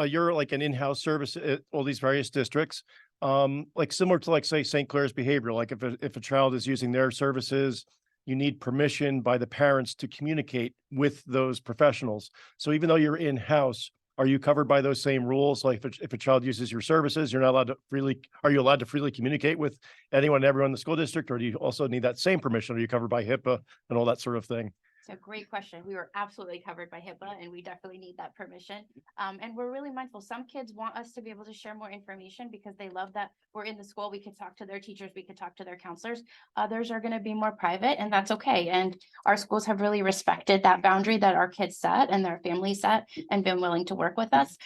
you're like an in-house service at all these various districts. Like similar to like, say, St. Clair's Behavioral, like if a child is using their services, you need permission by the parents to communicate with those professionals. So even though you're in-house, are you covered by those same rules? Like if a child uses your services, you're not allowed to freely, are you allowed to freely communicate with anyone and everyone in the school district? Or do you also need that same permission? Are you covered by HIPAA and all that sort of thing? It's a great question. We were absolutely covered by HIPAA and we definitely need that permission. And we're really mindful. Some kids want us to be able to share more information because they love that we're in the school. We could talk to their teachers. We could talk to their counselors. Others are going to be more private and that's okay. And our schools have really respected that boundary that our kids set and their families set and been willing to work with us.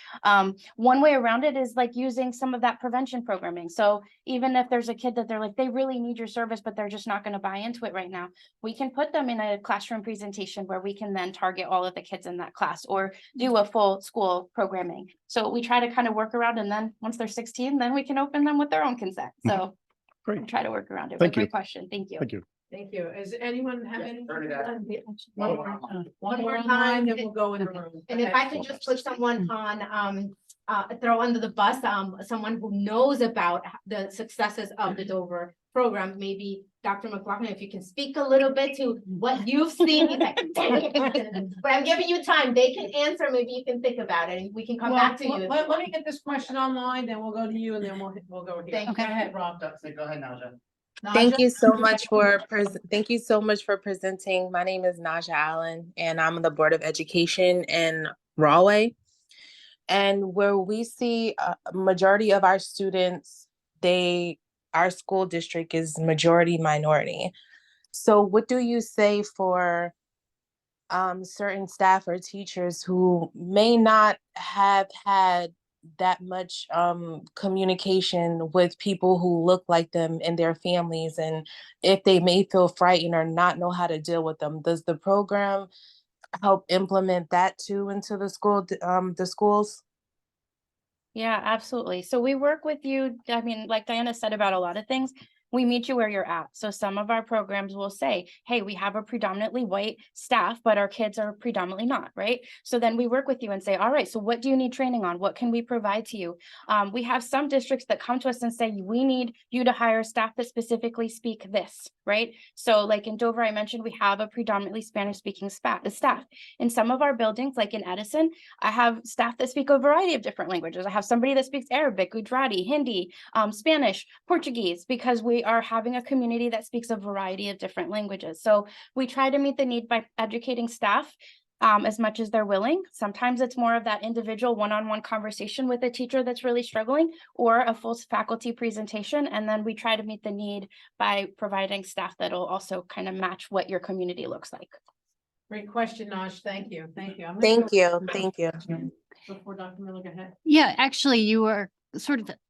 One way around it is like using some of that prevention programming. So even if there's a kid that they're like, they really need your service, but they're just not going to buy into it right now, we can put them in a classroom presentation where we can then target all of the kids in that class or do a full school programming. So we try to kind of work around, and then once they're 16, then we can open them with their own consent. So Great. we try to work around it. Thank But great you. question. Thank you. Thank you. Thank you. Does anyone have any? turn it out. One more time, time, then we'll go in the room. And if I can just put someone on, throw under the bus, someone who knows about the successes of the Dover program, maybe Dr. McLaughlin, if you can speak a little bit to what you've seen. He's like, but I'm giving you time. They can answer. Maybe you can think about it and we can come back to you. Let me get this question online, then we'll go to you and then we'll go here. Thank Go you. ahead, Rob. Go ahead, Naja. Thank Naja? you so much for presenting. My name is Naja Allen, and I'm on the Board of Education in Rahway. And where we see a majority of our students, our school district is majority minority. So what do you say for certain staff or teachers who may not have had that much communication with people who look like them and their families, and if they may feel frightened or not know how to deal with them? Does the program help implement that too into the schools? Yeah, absolutely. So we work with you. I mean, like Diana said about a lot of things, we meet you where you're at. So some of our programs will say, hey, we have a predominantly white staff, but our kids are predominantly not, right? So then we work with you and say, all right, so what do you need training on? What can we provide to you? We have some districts that come to us and say, we need you to hire staff that specifically speak this, right? So like in Dover, I mentioned we have a predominantly Spanish speaking staff. In some of our buildings, like in Edison, I have staff that speak a variety of different languages. I have somebody that speaks Arabic, Gujarati, Hindi, Spanish, Portuguese, because we are having a community that speaks a variety of different languages. So we try to meet the need by educating staff as much as they're willing. Sometimes it's more of that individual one-on-one conversation with a teacher that's really struggling, or a full faculty presentation. And then we try to meet the need by providing staff that'll also kind of match what your community looks like. Great question, Naj. Thank you. Thank you. Thank you. Thank you. Before Dr. Miller, go ahead. Yeah, actually, you were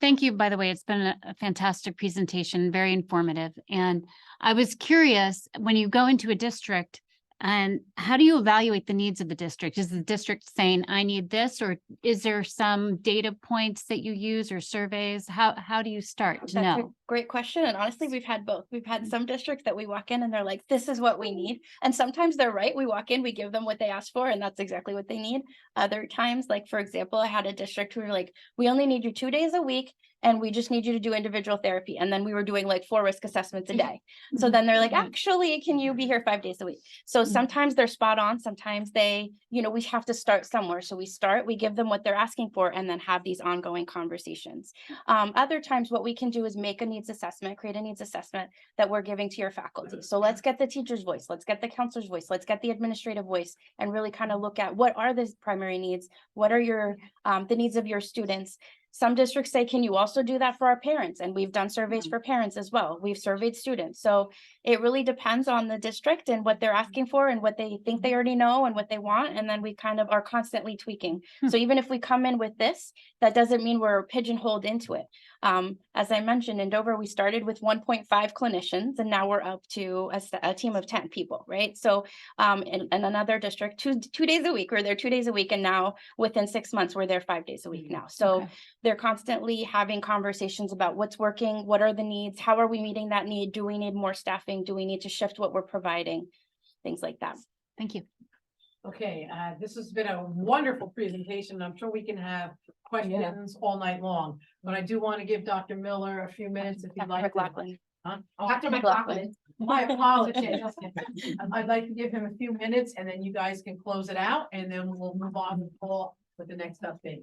thank you, by the way. It's been a fantastic presentation, very informative. And I was curious, when you go into a district, and how do you evaluate the needs of the district? Is the district saying, I need this, or is there some data points that you use or surveys? How do you start to That's a know? great question. And honestly, we've had both. We've had some districts that we walk in and they're like, this is what we need. And sometimes they're right. We walk in, we give them what they asked for, and that's exactly what they need. Other times, like for example, I had a district who were like, we only need you 2 days a week, and we just need you to do individual therapy. And then we were doing like 4 risk assessments a day. So then they're like, actually, can you be here 5 days a week? So sometimes they're spot on. Sometimes they, we have to start somewhere. So we give them what they're asking for, and then have these ongoing conversations. Other times what we can do is make a needs assessment, create a needs assessment that we're giving to your faculty. So let's get the teacher's voice, let's get the counselor's voice, let's get the administrative voice, and really kind of look at what are the primary needs, what are your the needs of your students. Some districts say, can you also do that for our parents? And we've done surveys for parents as well. We've surveyed students. So it really depends on the district and what they're asking for and what they think they already know and what they want. And then we kind of are constantly tweaking. So even if we come in with this, that doesn't mean we're pigeonholed into it. As I mentioned, in Dover, we started with 1.5 clinicians, and now we're up to a team of 10 people, right? So in another district, two days a week, we're there 2 days a week, and now within 6 months, we're there 5 days a week now. So they're constantly having conversations about what's working, what are the needs, how are we meeting that need, do we need more staffing, do we need to shift what we're providing, things like that. Thank you. Okay, this has been a wonderful presentation. I'm sure we can have questions all night long, but I do want to give Dr. Miller a few minutes if you'd like. McLaughlin. Huh? Dr. McLaughlin. My apologies. I'd like to give him a few minutes and then you guys can close it out and then we'll move on to Paul with the next update.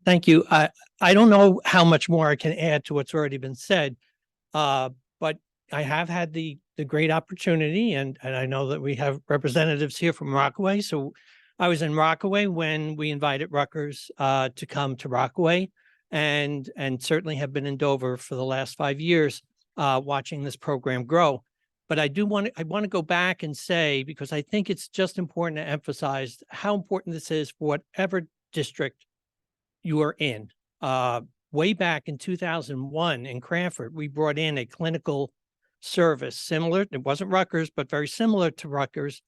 Thank you. I don't know how much more I can add to what's already been said, but I have had the great opportunity, and I know that we have representatives here from Rockaway. So I was in Rockaway when we invited Rutgers to come to Rockaway, and certainly have been in Dover for the last 5 years watching this program grow. But I want to go back and say, because I think it's just important to emphasize how important this is for whatever district you are in. Way back in 2001 in Cranford, we brought in a clinical service similar, it wasn't Rutgers, but very similar to Rutgers,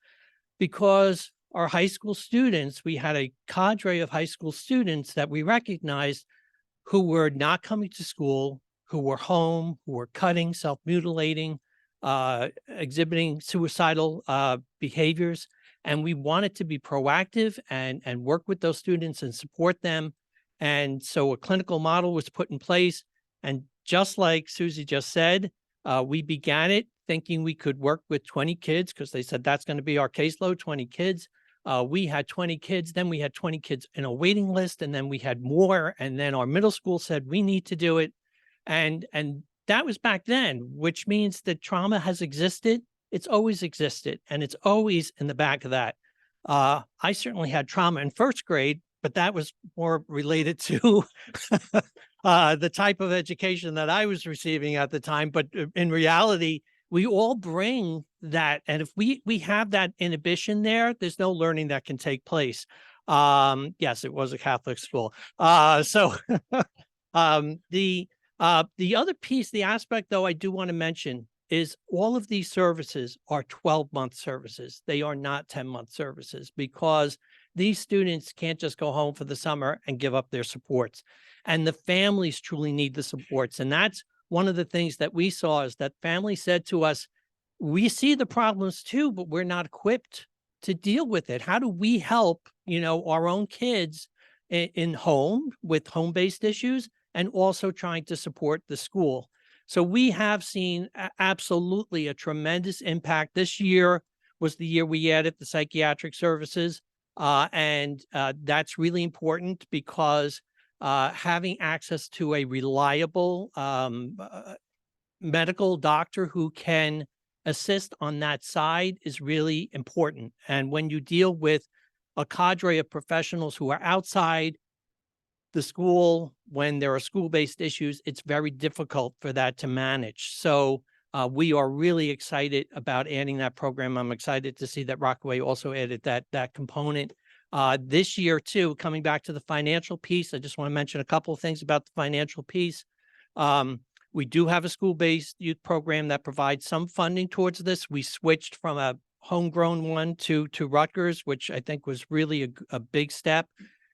because our high school students, we had a cadre of high school students that we recognized who were not coming to school, who were home, who were cutting, self-mutilating, exhibiting suicidal behaviors. And we wanted to be proactive and work with those students and support them. And so a clinical model was put in place. And just like Susie just said, we began it thinking we could work with 20 kids because they said that's going to be our caseload, 20 kids. We had 20 kids, then we had 20 kids in a waiting list, and then we had more. And then our middle school said, we need to do it. And that was back then, which means that trauma has existed. It's always existed, and it's always in the back of that. I certainly had trauma in first grade, but that was more related to the type of education that I was receiving at the time. But in reality, we all bring that. And if we have that inhibition there, there's no learning that can take place. Yes, it was a Catholic school. The other piece, the aspect, though, I do want to mention is all of these services are 12-month services. They are not 10-month services, because these students can't just go home for the summer and give up their supports. And the families truly need the supports. And that's one of the things that we saw, is that families said to us, we see the problems too, but we're not equipped to deal with it. How do we help, our own kids in home with home-based issues, and also trying to support the school? So we have seen absolutely a tremendous impact. This year was the year we added the psychiatric services. And that's really important, because having access to a reliable medical doctor who can assist on that side is really important. And when you deal with a cadre of professionals who are outside the school, when there are school-based issues, it's very difficult for that to manage. So we are really excited about adding that program. I'm excited to see that Rockaway also added that component. This year too, coming back to the financial piece, I just want to mention a couple of things about the financial piece. We do have a school-based youth program that provides some funding towards this. We switched from a homegrown one to Rutgers, which I think was really a big step.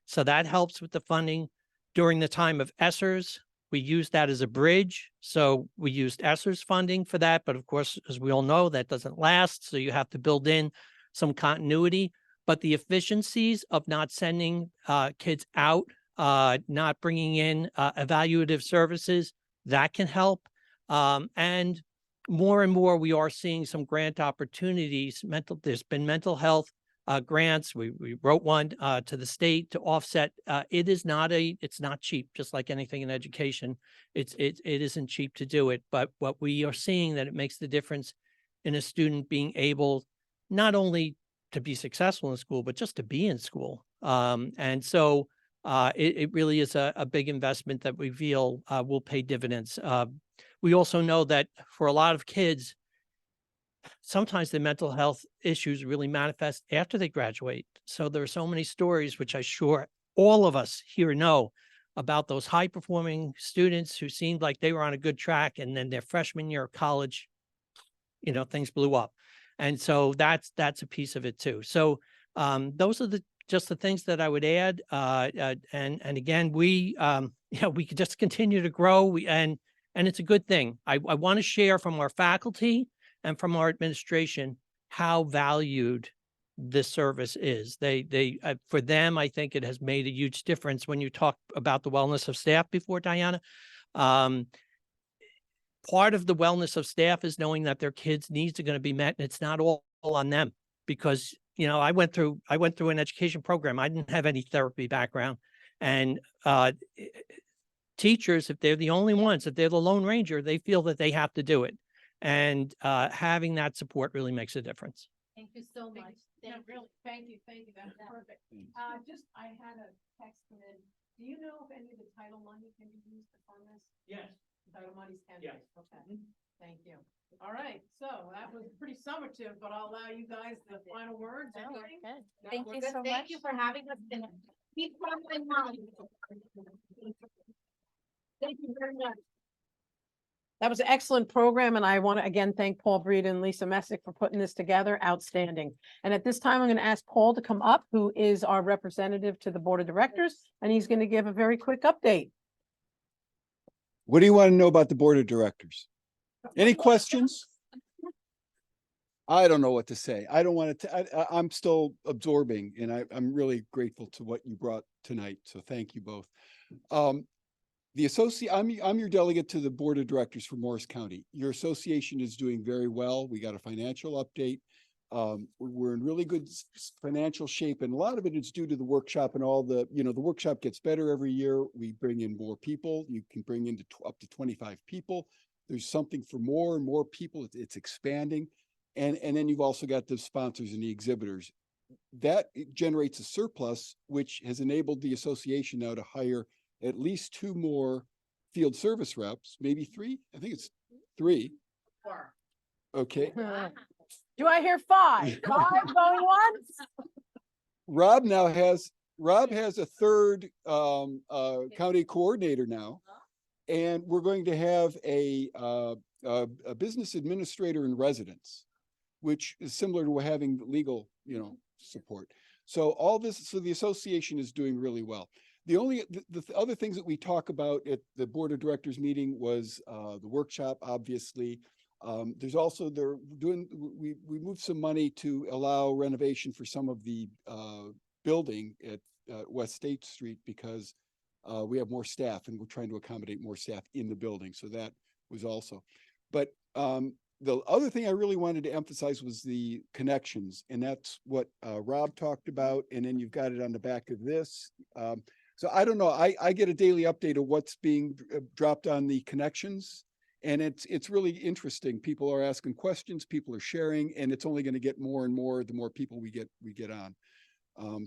So that helps with the funding. During the time of ESSERS, we used that as a bridge. So we used ESSERS funding for that. But of course, as we all know, that doesn't last. So you have to build in some continuity. But the efficiencies of not sending kids out, not bringing in evaluative services, that can help. And more, we are seeing some grant opportunities. There's been mental health grants. We wrote one to the state to offset. It's not cheap, just like anything in education. It isn't cheap to do it. But what we are seeing, that it makes the difference in a student being able not only to be successful in school, but just to be in school. And so it really is a big investment that we feel will pay dividends. We also know that for a lot of kids, sometimes the mental health issues really manifest after they graduate. So there are so many stories, which I'm sure all of us here know, about those high performing students who seemed like they were on a good track, and then their freshman year of college, things blew up. And so that's a piece of it too. So those are just the things that I would add. And again, we we could just continue to grow. And it's a good thing. I want to share from our faculty and from our administration how valued this service is. They for them, I think it has made a huge difference. When you talk about the wellness of staff before, Diana, part of the wellness of staff is knowing that their kids' needs are going to be met, and it's not all on them. Because I went through an education program. I didn't have any therapy background, and teachers, if they're the only ones, if they're the Lone Ranger, they feel that they have to do it, and having that support really makes a difference. Thank you so much. Yeah, really, thank you. That's perfect. I had a text come in. Do you know if any of the title money can be used to fund this? Yes. Title monies can. Yes. Okay. Thank you. All right. So that was pretty summative, but I'll allow you guys the final words. No, we're Anything? good. No, Thank we're you good. so Thank much. you for having us. Keep traveling on. Thank you very much. That was an excellent program, and I want to again thank Paul Breed and Lisa Messick for putting this together. Outstanding. And at this time, I'm going to ask Paul to come up, who is our representative to the Board of Directors, and he's going to give a very quick update. What do you want to know about the Board of Directors? Any questions? I don't know what to say. I don't want to, I'm still absorbing, and I'm really grateful to what you brought tonight. So thank you both. I'm your delegate to the Board of Directors for Morris County. Your association is doing very well. We got a financial update. We're in really good financial shape, and a lot of it is due to the workshop and all the workshop gets better every year. We bring in more people. You can bring in up to 25 people. There's something for more and more people. It's expanding. And then you've also got the sponsors and the exhibitors. That generates a surplus, which has enabled the association now to hire at least 2 more field service reps, maybe 3. I think it's 3. 4. Okay. Do I hear 5? 5 going once? Rob has a 3rd county coordinator now, and we're going to have a business administrator in residence, which is similar to having legal, support. So all this, so the association is doing really well. The other things that we talk about at the Board of Directors meeting was the workshop, obviously. There's also, we moved some money to allow renovation for some of the building at West State Street, because we have more staff and we're trying to accommodate more staff in the building. So that was also, but the other thing I really wanted to emphasize was the connections, and that's what Rob talked about. And then you've got it on the back of this. So I don't know, I get a daily update of what's being dropped on the connections, and it's really interesting. People are asking questions, people are sharing, and it's only going to get more and more the more people we get on.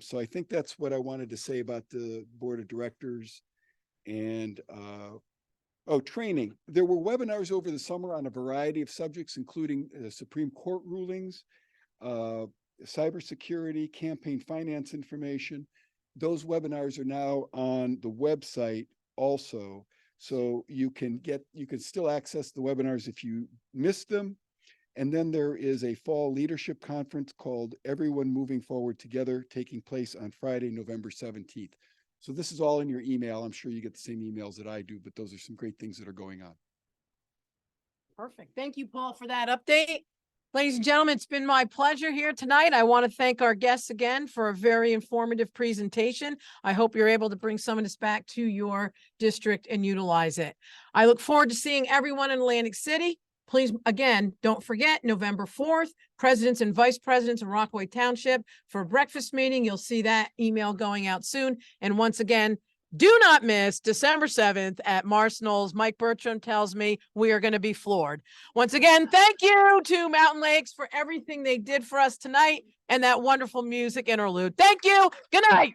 So I think that's what I wanted to say about the Board of Directors. And training. There were webinars over the summer on a variety of subjects, including Supreme Court rulings, cybersecurity, campaign finance information. Those webinars are now on the website also. So you can still access the webinars if you missed them. And then there is a fall leadership conference called Everyone Moving Forward Together, taking place on Friday, November 17th. So this is all in your email. I'm sure you get the same emails that I do, but those are some great things that are going on. Perfect. Thank you, Paul, for that update. Ladies and gentlemen, it's been my pleasure here tonight. I want to thank our guests again for a very informative presentation. I hope you're able to bring some of this back to your district and utilize it. I look forward to seeing everyone in Atlantic City. Please, again, don't forget November 4th, presidents and vice presidents of Rockaway Township for a breakfast meeting. You'll see that email going out soon. And once again, do not miss December 7th at Mars Knolls. Mike Bertram tells me we are going to be floored. Once again, thank you to Mountain Lakes for everything they did for us tonight and that wonderful music interlude. Thank you. Good night.